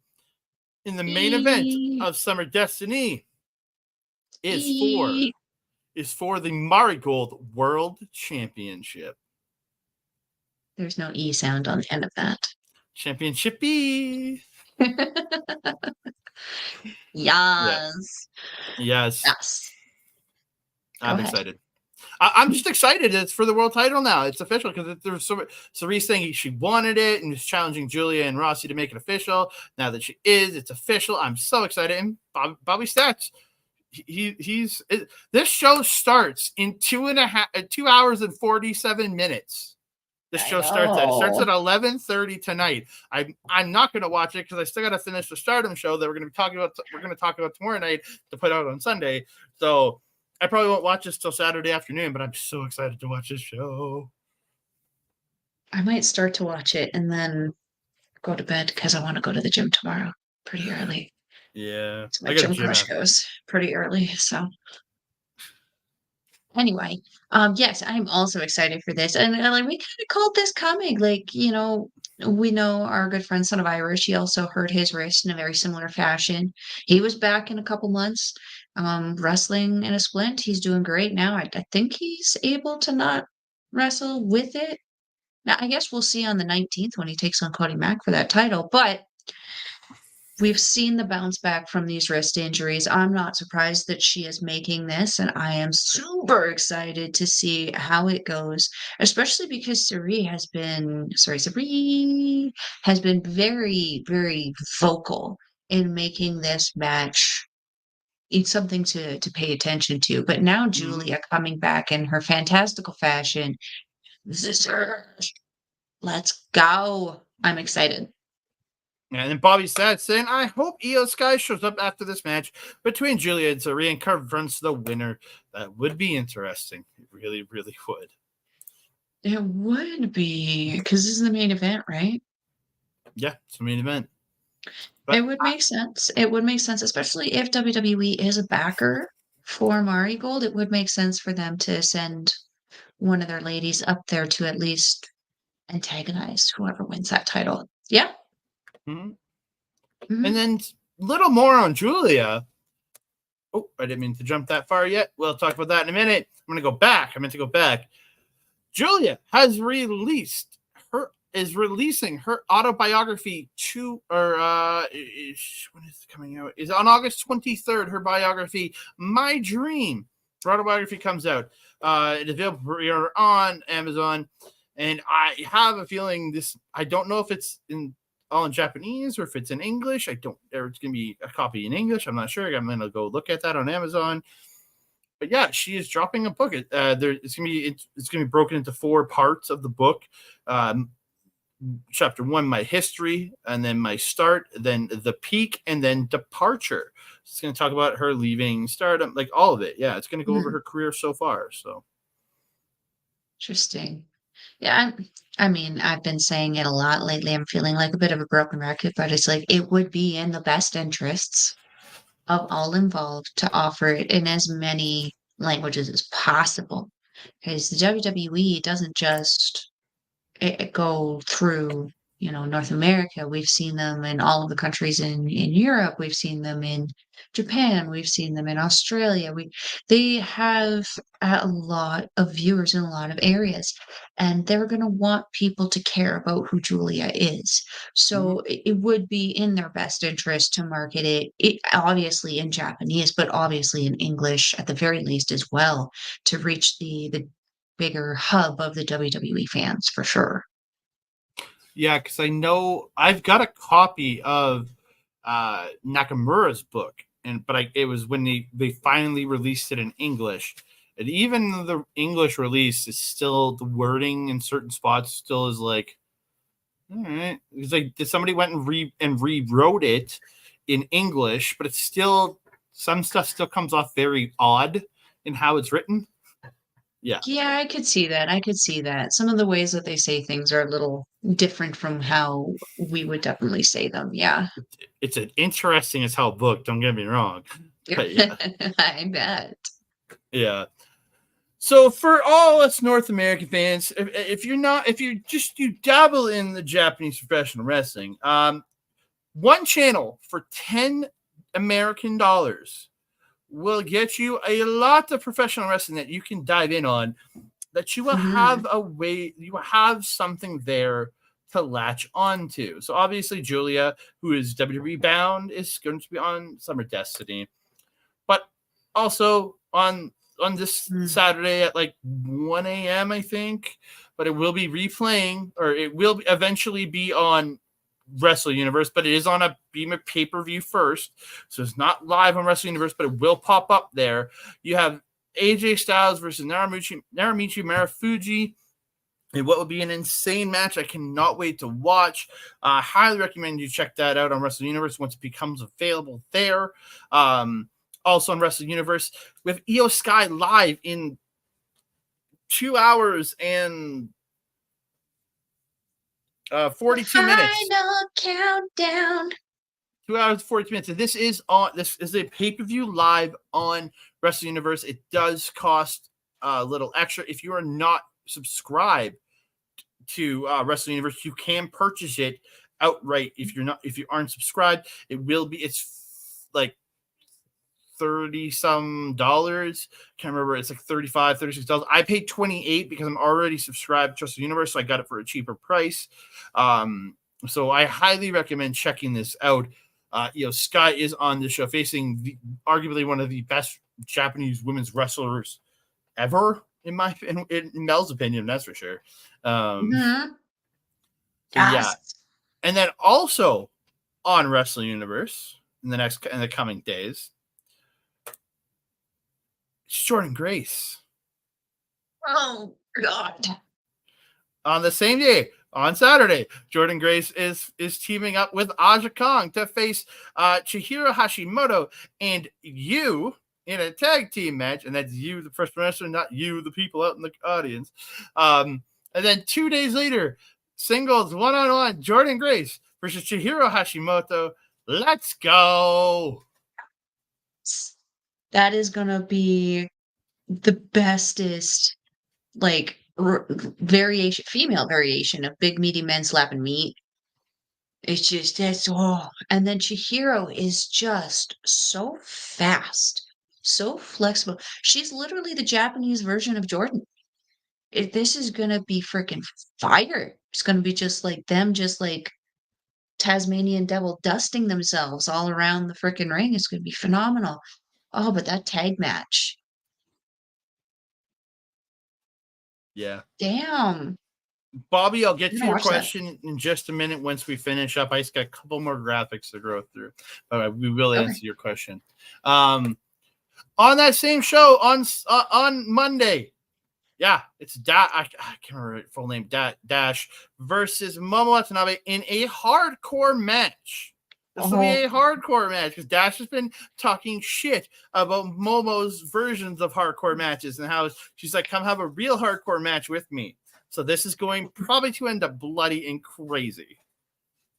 in the main event E of Summer Destiny is E for the Marigold World Championship. There's no E sound on the end of that. Championshipy. Yeah. Yes. Yes. Yes. Go I'm ahead. excited. I'm just excited. It's for the world title now. It's official because there's Cerise saying she wanted it and is challenging Julia and Rossi to make it official. Now that she is, it's official. I'm so excited. And Bobby Stats, this show starts in 2 hours and 47 minutes. The I show starts at. It starts know. at 11:30 tonight. I'm not going to watch it because I still got to finish the Stardom show that we're going to be talking about. We're going to talk about tomorrow night to put out on Sunday. So I probably won't watch this till Saturday afternoon. But I'm so excited to watch this show. I might start to watch it and then go to bed because I want to go to the gym tomorrow pretty early. Yeah, So my I got a gym gym crush after. goes pretty early. So anyway, yes, I'm also excited for this. And like we kind of called this coming. Like, we know our good friend Son of Irish, he also hurt his wrist in a very similar fashion. He was back in a couple months, wrestling in a splint. He's doing great now. I think he's able to not wrestle with it. Now, I guess we'll see on the 19th when he takes on Cody Mack for that title, but we've seen the bounce back from these wrist injuries. I'm not surprised that she is making this, and I am super excited to see how it goes, especially because Sari has been very, very vocal in making this match. It's something to pay attention to. But now Mm-hmm. Julia coming back in her fantastical fashion. Let's go. I'm excited. And then Bobby Sad saying, I hope Io Sky shows up after this match between Julia and Zari and confronts the winner. That would be interesting. It really, really would. It would be because this is the main event, right? Yeah, it's the main event. It But would make sense. It would make sense, especially if WWE is a backer for Mari Gold. It would make sense for them to send one of their ladies up there to at least antagonize whoever wins that title. Yeah. mhm. Mhm. And then little more on Julia. Oh, I didn't mean to jump that far yet. We'll talk about that in a minute. I'm going to go back. I meant to go back. Julia has releasing her autobiography when is it coming out? Is on August 23rd. Her biography, My Dream. Her autobiography comes out. It's available on Amazon, and I have a feeling this. I don't know if it's all in Japanese or if it's in English. Or it's gonna be a copy in English. I'm not sure. I'm gonna go look at that on Amazon. But yeah, she is dropping a book. It's gonna be broken into 4 parts of the book. Chapter 1, my history, and then my start, then the peak, and then departure. It's going to talk about her leaving stardom, like all of it. Yeah, it's going to go over her career so far. So Interesting. Yeah, I mean, I've been saying it a lot lately. I'm feeling like a bit of a broken record, but it's like it would be in the best interests of all involved to offer it in as many languages as possible. Because the WWE doesn't just go through, North America. We've seen them in all of the countries in Europe. We've seen them in Japan. We've seen them in Australia. They have a lot of viewers in a lot of areas, and they're going to want people to care about who Julia is. So it would be in their best interest to market it obviously in Japanese, but obviously in English at the very least as well, to reach the bigger hub of the WWE fans for sure. yeah, because I know I've got a copy of Nakamura's book, but it was when they finally released it in English. And even the English release is still, the wording in certain spots still is like, all right. It's like somebody went and rewrote it in English, but it's still, some stuff still comes off very odd in how it's written. Yeah. Yeah, I could see that. I could see that. Some of the ways that they say things are a little different from how we would definitely say them. Yeah. It's an interesting as hell book, don't get me wrong. But yeah. I bet. Yeah. So for all us North American fans, if you dabble in the Japanese professional wrestling, one channel for $10 will get you a lot of professional wrestling that you can dive in on, that you will have something there to latch onto. So obviously Julia, who is WWE bound, is going to be on Summer Destiny. But also on this Saturday at like 1 a.m., I think, but it will be replaying, or it will eventually be on Wrestle Universe, but it is on a Beamer pay-per-view first, so it's not live on Wrestle Universe, but it will pop up there. You have AJ Styles versus Naramichi Marufuji, and what will be an insane match. I cannot wait to watch. Highly recommend you check that out on Wrestle Universe once it becomes available there. Also on Wrestle Universe, with Io Sky live in 2 hours and 42 minutes. Final countdown. 2 hours 42 minutes. And this is a pay-per-view live on Wrestle Universe. It does cost a little extra. If you are not subscribed to Wrestle Universe, you can purchase it outright. If you aren't subscribed, it's like $30 some. Can't remember. It's like $35, $36. I paid $28 because I'm already subscribed to Wrestle Universe, so I got it for a cheaper price. So I highly recommend checking this out. Sky is on the show, facing arguably one of the best Japanese women's wrestlers ever, in Mel's opinion, that's for sure. Yes. Yeah, and then also on Wrestling Universe in the coming days, Jordan Grace. Oh God. On the same day, on Saturday, Jordan Grace is teaming up with Aja Kong to face Chihiro Hashimoto and you in a tag team match, and that's you, the first wrestler, not you, the people out in the audience. And then 2 days later, singles 1-on-1, Jordan Grace versus Chihiro Hashimoto. Let's go. That is gonna be the bestest, like female variation of big meaty men slapping meat. It's just that's oh, and then Chihiro is just so fast, so flexible. She's literally the Japanese version of Jordan. This is gonna be freaking fire. It's gonna be just like them, just like Tasmanian devil dusting themselves all around the freaking ring. It's gonna be phenomenal. Oh, but that tag match. Yeah. Damn. Bobby, I'll get I'm to gonna your watch that. question in just a minute once we finish up. I just got a couple more graphics to go through. But we will Okay. answer your question. On that same show on Monday, yeah, it's I can't remember her full name. Dash versus Momo Watanabe in a hardcore match. This will be a hardcore match because Dash has been talking shit about Momo's versions of hardcore matches and how she's like, come have a real hardcore match with me. So this is going probably to end up bloody and crazy.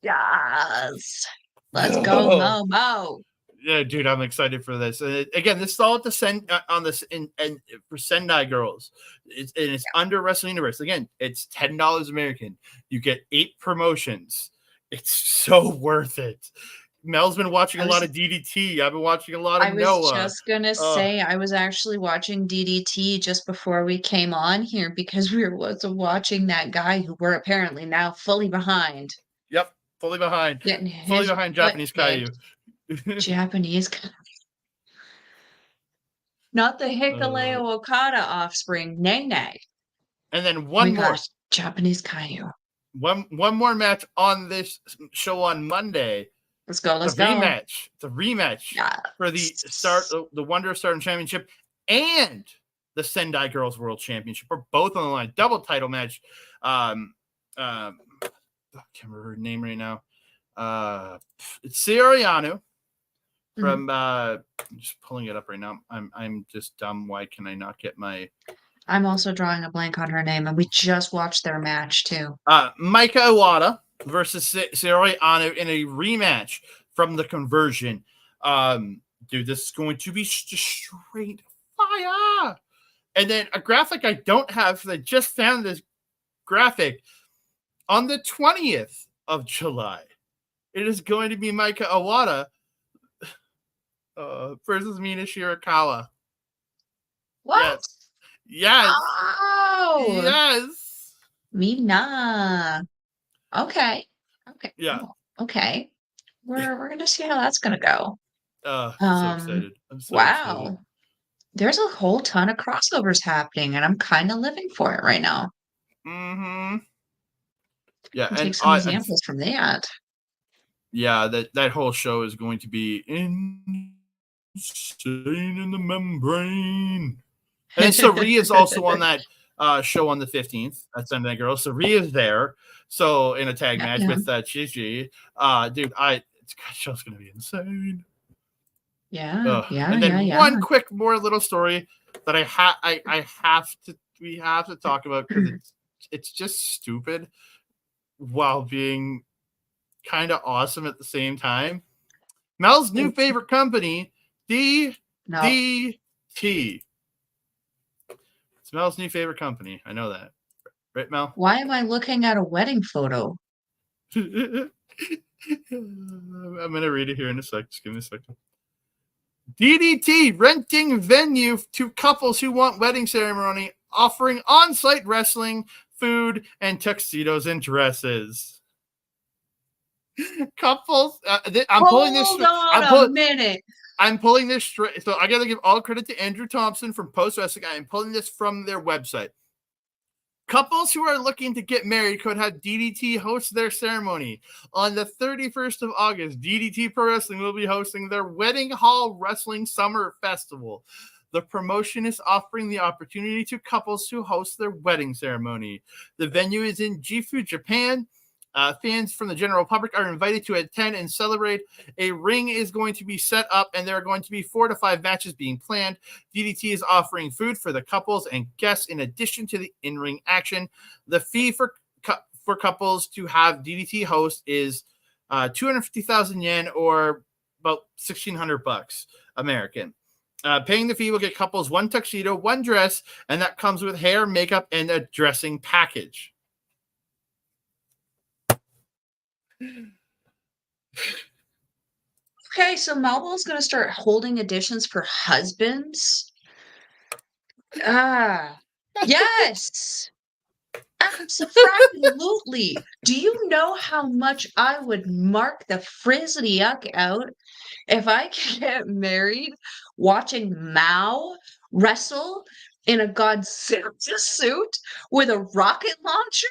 Yes. Let's go, Momo. Yeah, dude, I'm excited for this. Again, this is all at the on this and for Sendai girls. It's under Wrestling Universe. Again, it's $10 American. You get 8 promotions. It's so worth it. Mel's been watching a lot of DDT. I've been watching a lot of Noah. I was just gonna say I was actually watching DDT just before we came on here because we were watching that guy who we're apparently now fully behind. Yep, fully behind. Getting Fully his behind butt Japanese kicked. Caillou. Japanese not the Hikaleo Okada offspring, Nay Nay. And then Oh one my more. gosh, Japanese Caillou. One more match on this show on Monday. Let's go, let's the go. rematch. The rematch for the Wonder of Stardom Championship and the Sendai Girls World Championship are both on the line. Double title match. I can't remember her name right now. It's Sayori from I'm just pulling it up right now. I'm just dumb. Why can I not get my I'm also drawing a blank on her name, and we just watched their match too. Micah Iwata versus Sayori Anu in a rematch from the conversion. Dude, this is going to be just straight fire. And then a graphic I don't have, because I just found this graphic on the 20th of July. It is going to be Micah Iwata versus Mina Shirakawa. What? Yes. Yes. Oh, yes. Mina. Okay. Okay. Yeah. Oh, okay. We're gonna see how that's gonna go. I'm so excited. I'm so wow. excited. There's a whole ton of crossovers happening, and I'm kind of living for it right now. Mm-hmm. Yeah, I'll and take some examples from that. Yeah, that whole show is going to be insane in the membrane. And then Sari is also on that show on the 15th at Sunday Night Girls. Sari is there, so in a tag match with Chichi. Dude, that show's gonna be insane. Yeah, and then one quick more little story that we have to talk about because it's just stupid while being kind of awesome at the same time. Mel's new favorite company, DDT. It's Mel's new favorite company. I know that. Right, Mel? Why am I looking at a wedding photo? I'm going to read it here in a sec. Just give me a second. DDT, renting venue to couples who want wedding ceremony, offering on-site wrestling, food, and tuxedos and dresses. Couples, I'm pulling this. Hold on a minute. I'm pulling this straight. So I got to give all credit to Andrew Thompson from Post Wrestling. I am pulling this from their website. Couples who are looking to get married could have DDT host their ceremony. On the 31st of August, DDT Pro Wrestling will be hosting their Wedding Hall Wrestling Summer Festival. The promotion is offering the opportunity to couples to host their wedding ceremony. The venue is in Gifu, Japan. Fans from the general public are invited to attend and celebrate. A ring is going to be set up, and there are going to be 4 to 5 matches being planned. DDT is offering food for the couples and guests in addition to the in-ring action. The fee for couples to have DDT host is 250,000 yen, or about $1,600 American. Paying the fee will get couples 1 tuxedo, 1 dress, and that comes with hair, makeup, and a dressing package. Okay, so Melville's gonna start holding auditions for husbands? Ah, yes! Abso-fracking-lutely. Do you know how much I would mark the frizzity-uck out if I could get married watching Mao wrestle in a Godzilla suit with a rocket launcher?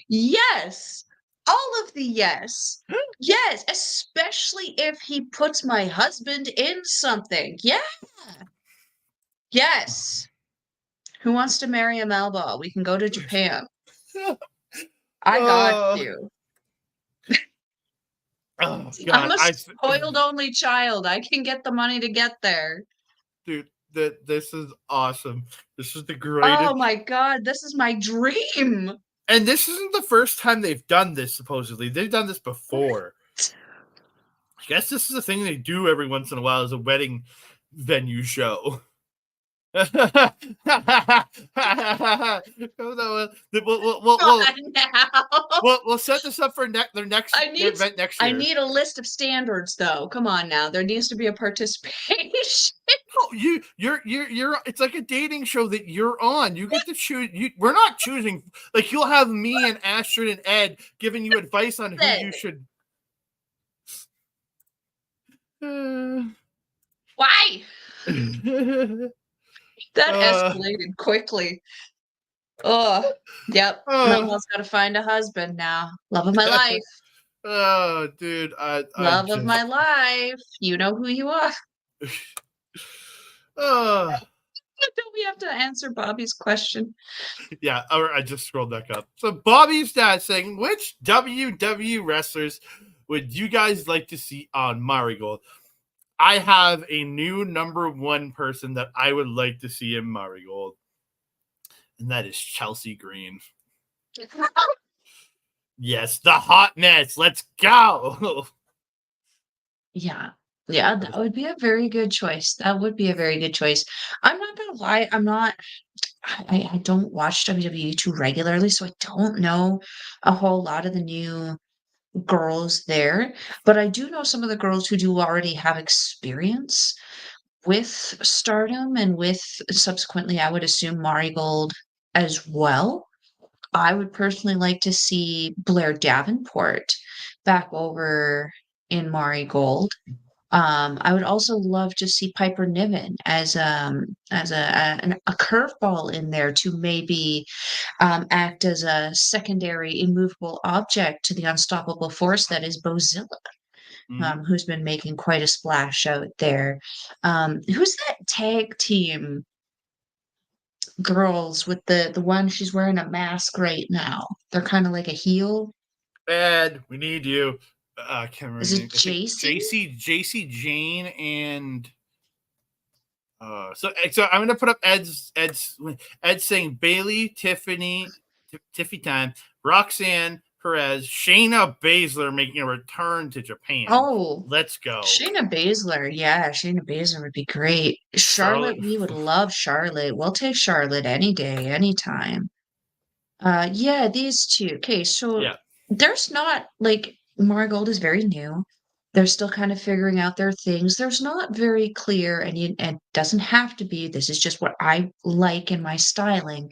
Yes! All of the yes. Yes, especially if he puts my husband in something. Yeah. Yes. Who wants to marry a Melba? We can go to Japan. I got Oh, you. oh I'm God, a spoiled only child. I can get the money to get there. dude, this is awesome. This is the Oh greatest, my god, this is my dream. and this isn't the first time they've done this. Supposedly, they've done this before. I guess this is a thing they do every once in a while as a wedding venue show. we'll, God, now. we'll set this up for their next I need event next I year. need a list of standards though. Come on now. There needs to be a participation. Oh, you're. It's like a dating show that you're on. You get to choose. We're not choosing. Like you'll have me and Astrid and Ed giving you advice on who you should. Why? That Uh, escalated quickly. Oh, yep. oh, Melba's got to find a husband now. Love of my life. oh, dude, I Love of just. my life. You know who you are. Uh, Don't we have to answer Bobby's question? yeah, I just scrolled back up. So Bobby's dad saying, which WW wrestlers would you guys like to see on Marigold? I have a new number one person that I would like to see in Marigold, and that is Chelsea Green. Yes, the hot mess. Let's go. Yeah. Yeah, that would be a very good choice. That would be a very good choice. I'm not gonna lie, I don't watch WWE too regularly, so I don't know a whole lot of the new girls there, but I do know some of the girls who do already have experience with Stardom and with subsequently, I would assume Marigold as well. I would personally like to see Blair Davenport back over in Marigold. I would also love to see Piper Niven as a curveball in there to maybe act as a secondary immovable object to the unstoppable force that is Bozilla, who's been making quite a splash out there. Who's that tag team girls with the one she's wearing a mask right now? They're kind of like a heel. Ed, we need you. I can't remember. Is Her it name. I think JC? JC Jane and so I'm gonna put up Ed saying Bailey, Tiffany, Tiffy time, Roxanne Perez, Shayna Baszler making a return to Japan. Oh, Let's go. Shayna Baszler. Yeah, Shayna Baszler would be great. Charlotte. Charlotte, we would love Charlotte. We'll take Charlotte any day, anytime. Yeah, these two. Okay, so Yeah. there's not like Marigold is very new. They're still kind of figuring out their things. There's not very clear, and doesn't have to be. This is just what I like in my styling.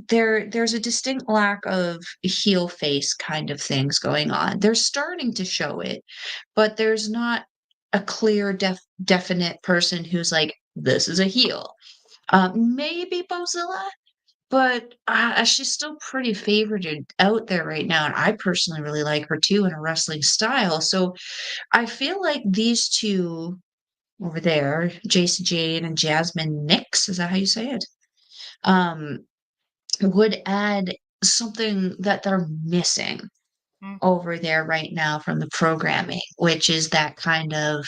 There's a distinct lack of heel face kind of things going on. They're starting to show it, but there's not a clear, definite person who's like, this is a heel. Maybe Bozilla, but she's still pretty favorited out there right now, and I personally really like her too in a wrestling style. So I feel like these two over there, Jason Jane and Jasmine Nix, is that how you say it? Um, would add something that they're missing Mm. over there right now from the programming, which is that kind of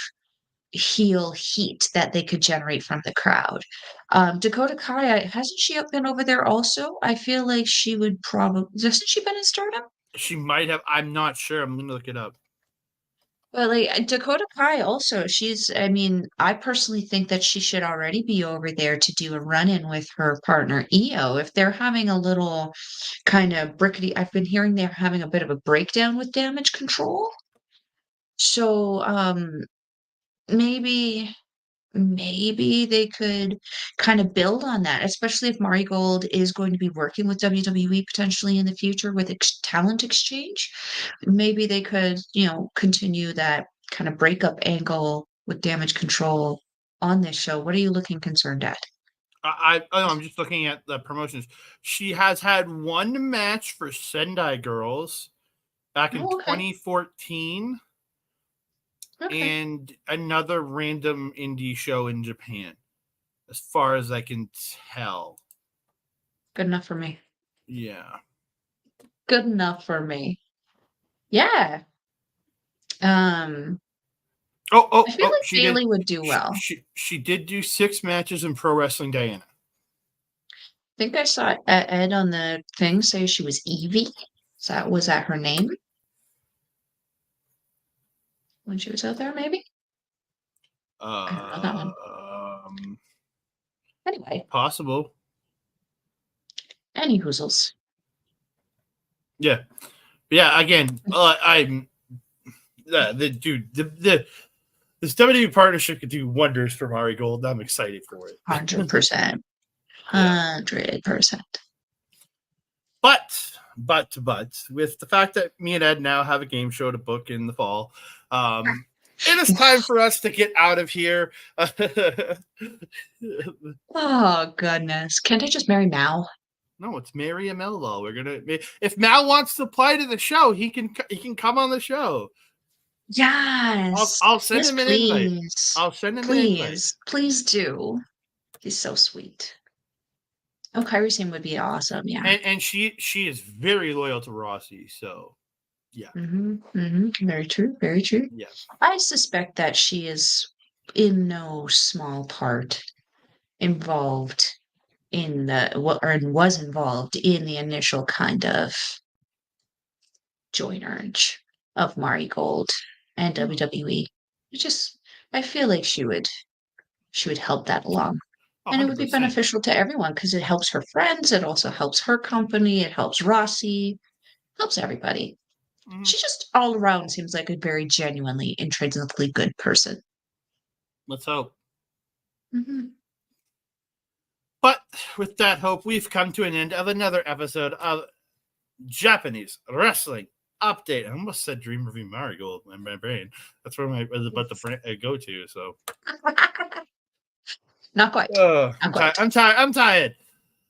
heel heat that they could generate from the crowd. Dakota Kai, hasn't she been over there also? I feel like she would probably hasn't she been in Stardom? She might have. I'm not sure. I'm gonna look it up. But like Dakota Kai also, I mean, I personally think that she should already be over there to do a run-in with her partner Io. If they're having a little kind of brickety, I've been hearing they're having a bit of a breakdown with Damage Control. So, maybe they could kind of build on that, especially if Marigold is going to be working with WWE potentially in the future with talent exchange. Maybe they could, continue that kind of breakup angle with Damage Control on this show. What are you looking concerned at? I'm just looking at the promotions. She has had one match for Sendai Girls back in Oh, okay. 2014 Okay. and another random indie show in Japan, as far as I can tell. Good enough for me. Yeah. Good enough for me. Yeah. Um, I feel like She did. Bailey would do well. She did do 6 matches in Pro Wrestling Diana. I think I saw Ed on the thing say she was Evie. Was that her name when she was out there? Maybe I don't know that one. Anyway, Possible. any hoozles. Yeah. Again, I'm the dude. This WWE partnership could do wonders for Mari Gold. I'm excited for it. 100%. Yeah. 100%. But with the fact that me and Ed now have a game show to book in the fall, it is time for us to get out of here. Oh, goodness. Can't I just marry Mal? No, it's Mary and Melball. We're gonna. If Mal wants to apply to the show, he can come on the show. Yes. I'll send Yes, him an invite. please. I'll send him an invite. Please do. He's so sweet. Oh, Kyrie Sane would be awesome. Yeah. And she is very loyal to Rossi. So, yeah. Very true. Very true. Yeah. I suspect that she is in no small part involved in was involved in the initial kind of joinerage of Mari Gold and WWE. I feel like she would help that along. And it would be 100%. beneficial to everyone because it helps her friends, it also helps her company, it helps Rossi, helps everybody. Mm-hmm. She just all around seems like a very genuinely, intrinsically good person. Let's hope. Mm-hmm. But with that hope, we've come to an end of another episode of Japanese Wrestling Update. I almost said Dream Review Marigold in my brain. That's where I was about to go to. So, Not quite. I'm tired.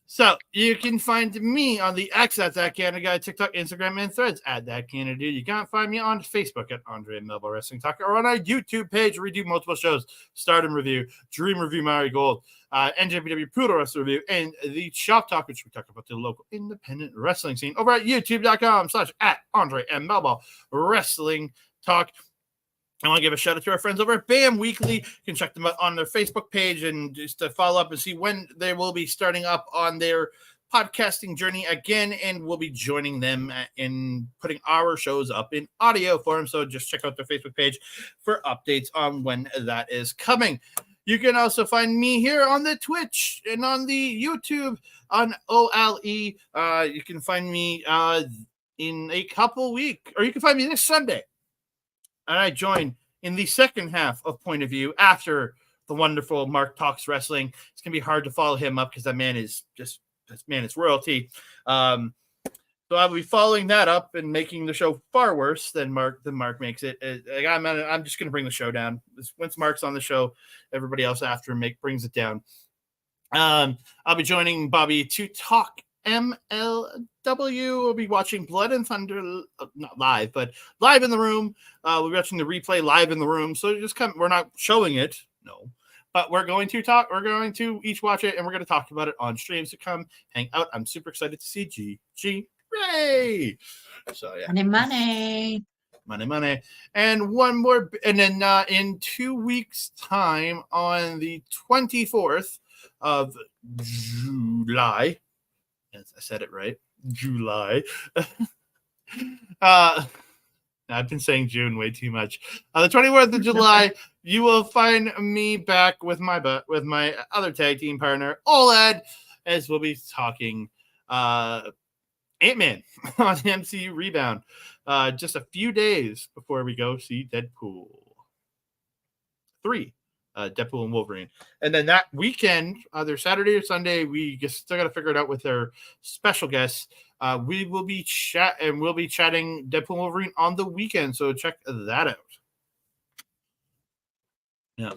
So you can find me on the X at That Canada Guy, TikTok, Instagram, and Threads at That Canada Dude. You can't find me on Facebook at Andre and Melball Wrestling Talk or on our YouTube page where we do multiple shows: Stardom Review, Dream Review, Marigold, NJPW Poodle Wrestling Review, and the Shop Talk, which we talk about the local independent wrestling scene over at youtube.com/ at Andre and Melball Wrestling Talk. I want to give a shout out to our friends over at BAM Weekly. You can check them out on their Facebook page and just to follow up and see when they will be starting up on their podcasting journey again. And we'll be joining them in putting our shows up in audio form. So just check out their Facebook page for updates on when that is coming. You can also find me here on the Twitch and on the YouTube on OLE. You can find me in a couple weeks, or you can find me this Sunday. And I join in the second half of Point of View after the wonderful Mark Talks Wrestling. It's going to be hard to follow him up because that man is royalty. So I'll be following that up and making the show far worse than Mark makes it. I'm just going to bring the show down. Once Mark's on the show, everybody else after him brings it down. I'll be joining Bobby to talk MLW. We'll be watching Blood and Thunder, not live, but live in the room. We'll be watching the replay live in the room. So just come. We're not showing it, no, but we're going to talk. We're going to each watch it, and we're going to talk about it on streams. To come hang out. I'm super excited to see G Ray. So yeah, money. And one more, and then in 2 weeks' time, on the 24th of July. Yes, I said it right. July. I've been saying June way too much. The 24th of July, you will find me back with my other tag team partner, OLED, as we'll be talking Ant-Man on MCU Rebound just a few days before we go see Deadpool. 3. Deadpool and Wolverine. And then that weekend, either Saturday or Sunday, we just still got to figure it out with our special guests. We will be chatting Deadpool and Wolverine on the weekend, so check that out. Yeah.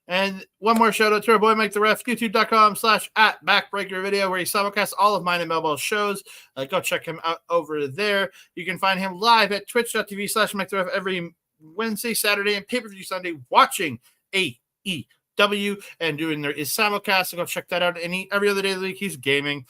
And one more shout out to our boy Mike the Ref, youtube.com/@backbreaker video, where he simulcasts all of mine and Melball's shows. Go check him out over there. You can find him live at twitch.tv/Mike the Ref every Wednesday, Saturday, and pay-per-view Sunday, watching AEW and doing his simulcast. So go check that out. And every other day of the week, he's gaming.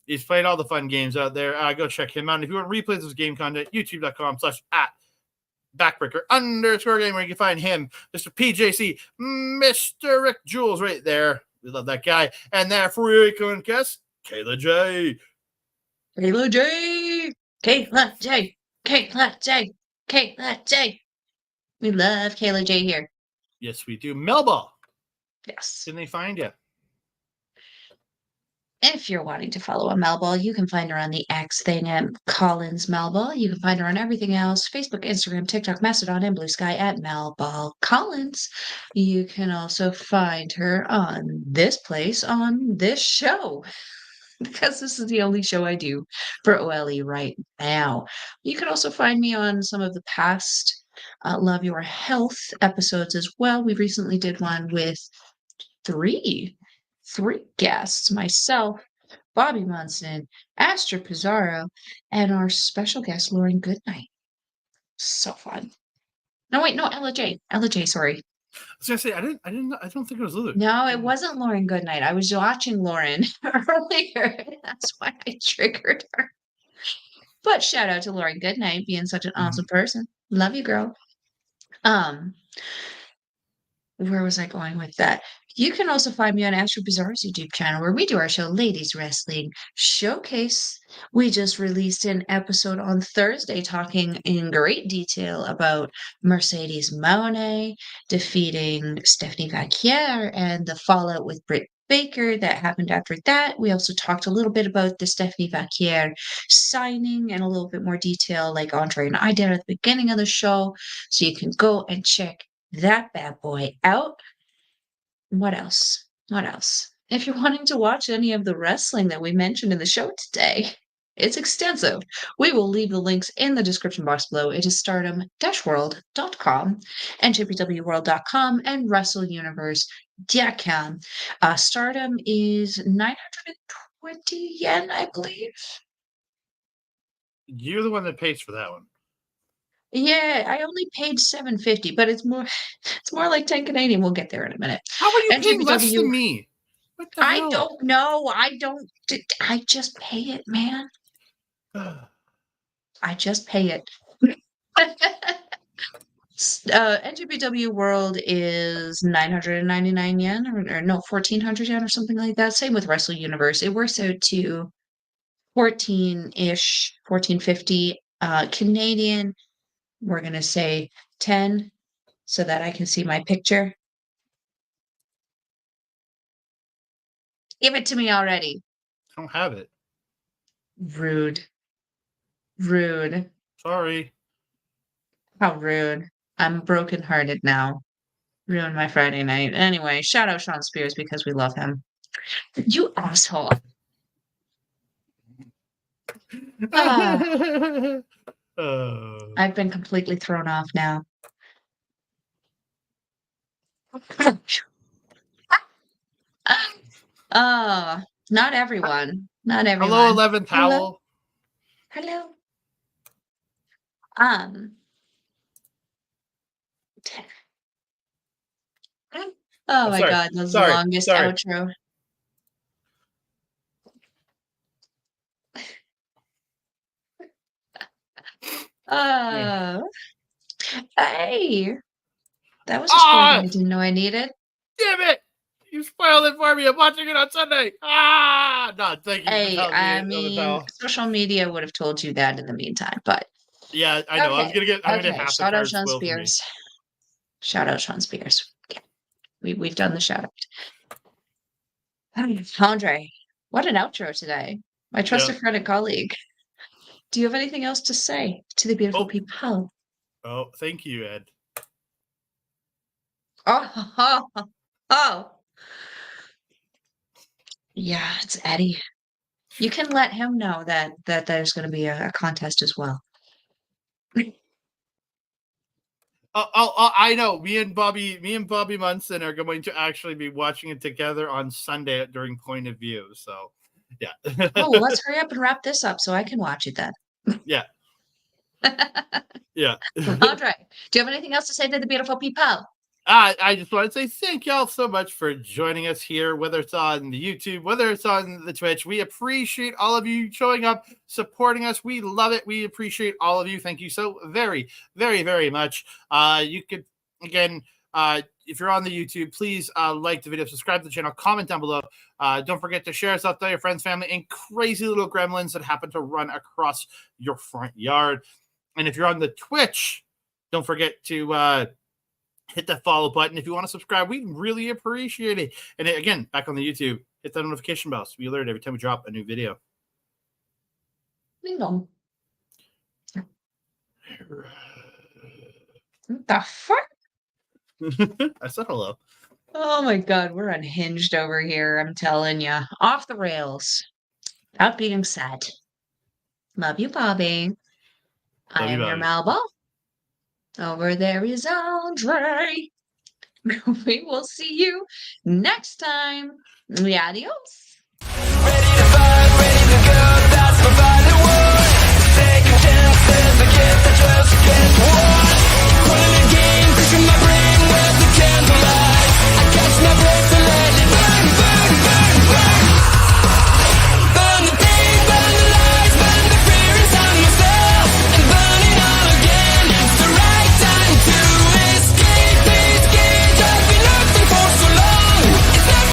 He's playing all the fun games out there. Go check him out. And if you want replays of his game content, youtube.com/@backbreaker_game, where you can find him, Mr. PJC, Mr. Rick Jules, right there. We love that guy. And that frequent guest, Kayla J. Kayla J. Kayla J. Kayla J. Kayla J. We love Kayla J here. Yes, we do. Melball. Yes. Can they find you? If you're wanting to follow a Melball, you can find her on the X thing at Collins Melball. You can find her on everything else, Facebook, Instagram, TikTok, Mastodon, and Blue Sky at Melball Collins. You can also find her on this place, on this show, because this is the only show I do for OLE right now. You can also find me on some of the past Love Your Health episodes as well. We recently did one with three guests, myself, Bobby Munson, Astor Pizarro, and our special guest, Lauren Goodnight. So fun. No, wait, no, Ella J, sorry. I was gonna say I don't think it was Lulu. No, it wasn't Lauren Goodnight. I was watching Lauren earlier. That's why I triggered her. But shout out to Lauren Goodnight being such an awesome person. Love you, girl. Where was I going with that? You can also find me on Astro Bizarre's YouTube channel, where we do our show, Ladies Wrestling Showcase. We just released an episode on Thursday talking in great detail about Mercedes Moné defeating Stephanie Vaquier and the fallout with Britt Baker that happened after that. We also talked a little bit about the Stephanie Vaquier signing and a little bit more detail like Andre and I did at the beginning of the show. So you can go and check that bad boy out. What else? If you're wanting to watch any of the wrestling that we mentioned in the show today, it's extensive. We will leave the links in the description box below. It is stardom-world.com, NJPWworld.com, and WrestleUniverse.com. Stardom is 920 yen, I believe. You're the one that pays for that one. Yeah, I only paid $7.50, but it's more like 10 Canadian. We'll get there in a minute. How are you paying less than me? What the hell? I don't know. I just pay it, man. I just pay it. NJPW World is 999 yen or no, 1,400 yen or something like that. Same with Wrestle Universe. It works out to 14-ish, 14.50 Canadian. We're going to say 10 so that I can see my picture. Give it to me already. I don't have it. Rude. Sorry. How rude. I'm brokenhearted now. Ruined my Friday night. Anyway, shout out Sean Spears because we love him. You asshole. I've been completely thrown off now. Oh, not everyone. Not everyone. Hello, 11th Howell. Hello. Oh my God, that was the longest outro. Hey, that was a story I didn't know I needed. Damn it! You spoiled it for me. I'm watching it on Sunday. No, thank you. Hey, I mean, social media would have told you that in the meantime, but yeah, I know. Okay. I'm gonna have shout out Sean Spears. Shout out Sean Spears. Okay. We've done the shout out. Andre, what an outro today. My trusted friend and colleague. Do you have anything else to say to the beautiful people? Oh, thank you, Ed. Oh, oh. Yeah, it's Eddie. You can let him know that there's going to be a contest as well. I know. Me and Bobby Munson are going to actually be watching it together on Sunday during Point of View. So, yeah. Oh, well, let's hurry up and wrap this up so I can watch it then. Yeah. Yeah. Andre, do you have anything else to say to the beautiful people? I just want to say thank y'all so much for joining us here, whether it's on the YouTube, whether it's on the Twitch. We appreciate all of you showing up, supporting us. We love it. We appreciate all of you. Thank you so very, very, very much. You could, again, if you're on the YouTube, please like the video, subscribe to the channel, comment down below. Don't forget to share us out to your friends, family, and crazy little gremlins that happen to run across your front yard. And if you're on the Twitch, don't forget to hit that follow button. If you want to subscribe, we really appreciate it. And again, back on the YouTube, hit that notification bell so be alerted every time we drop a new video. Ding dong. What the fuck? I said hello. Oh my God, we're unhinged over here. I'm telling you, off the rails. That being said, love you, Bobby. I Love you, am your Bobby. Melball. Over there is Andre. We will see you next time. Adios. Ready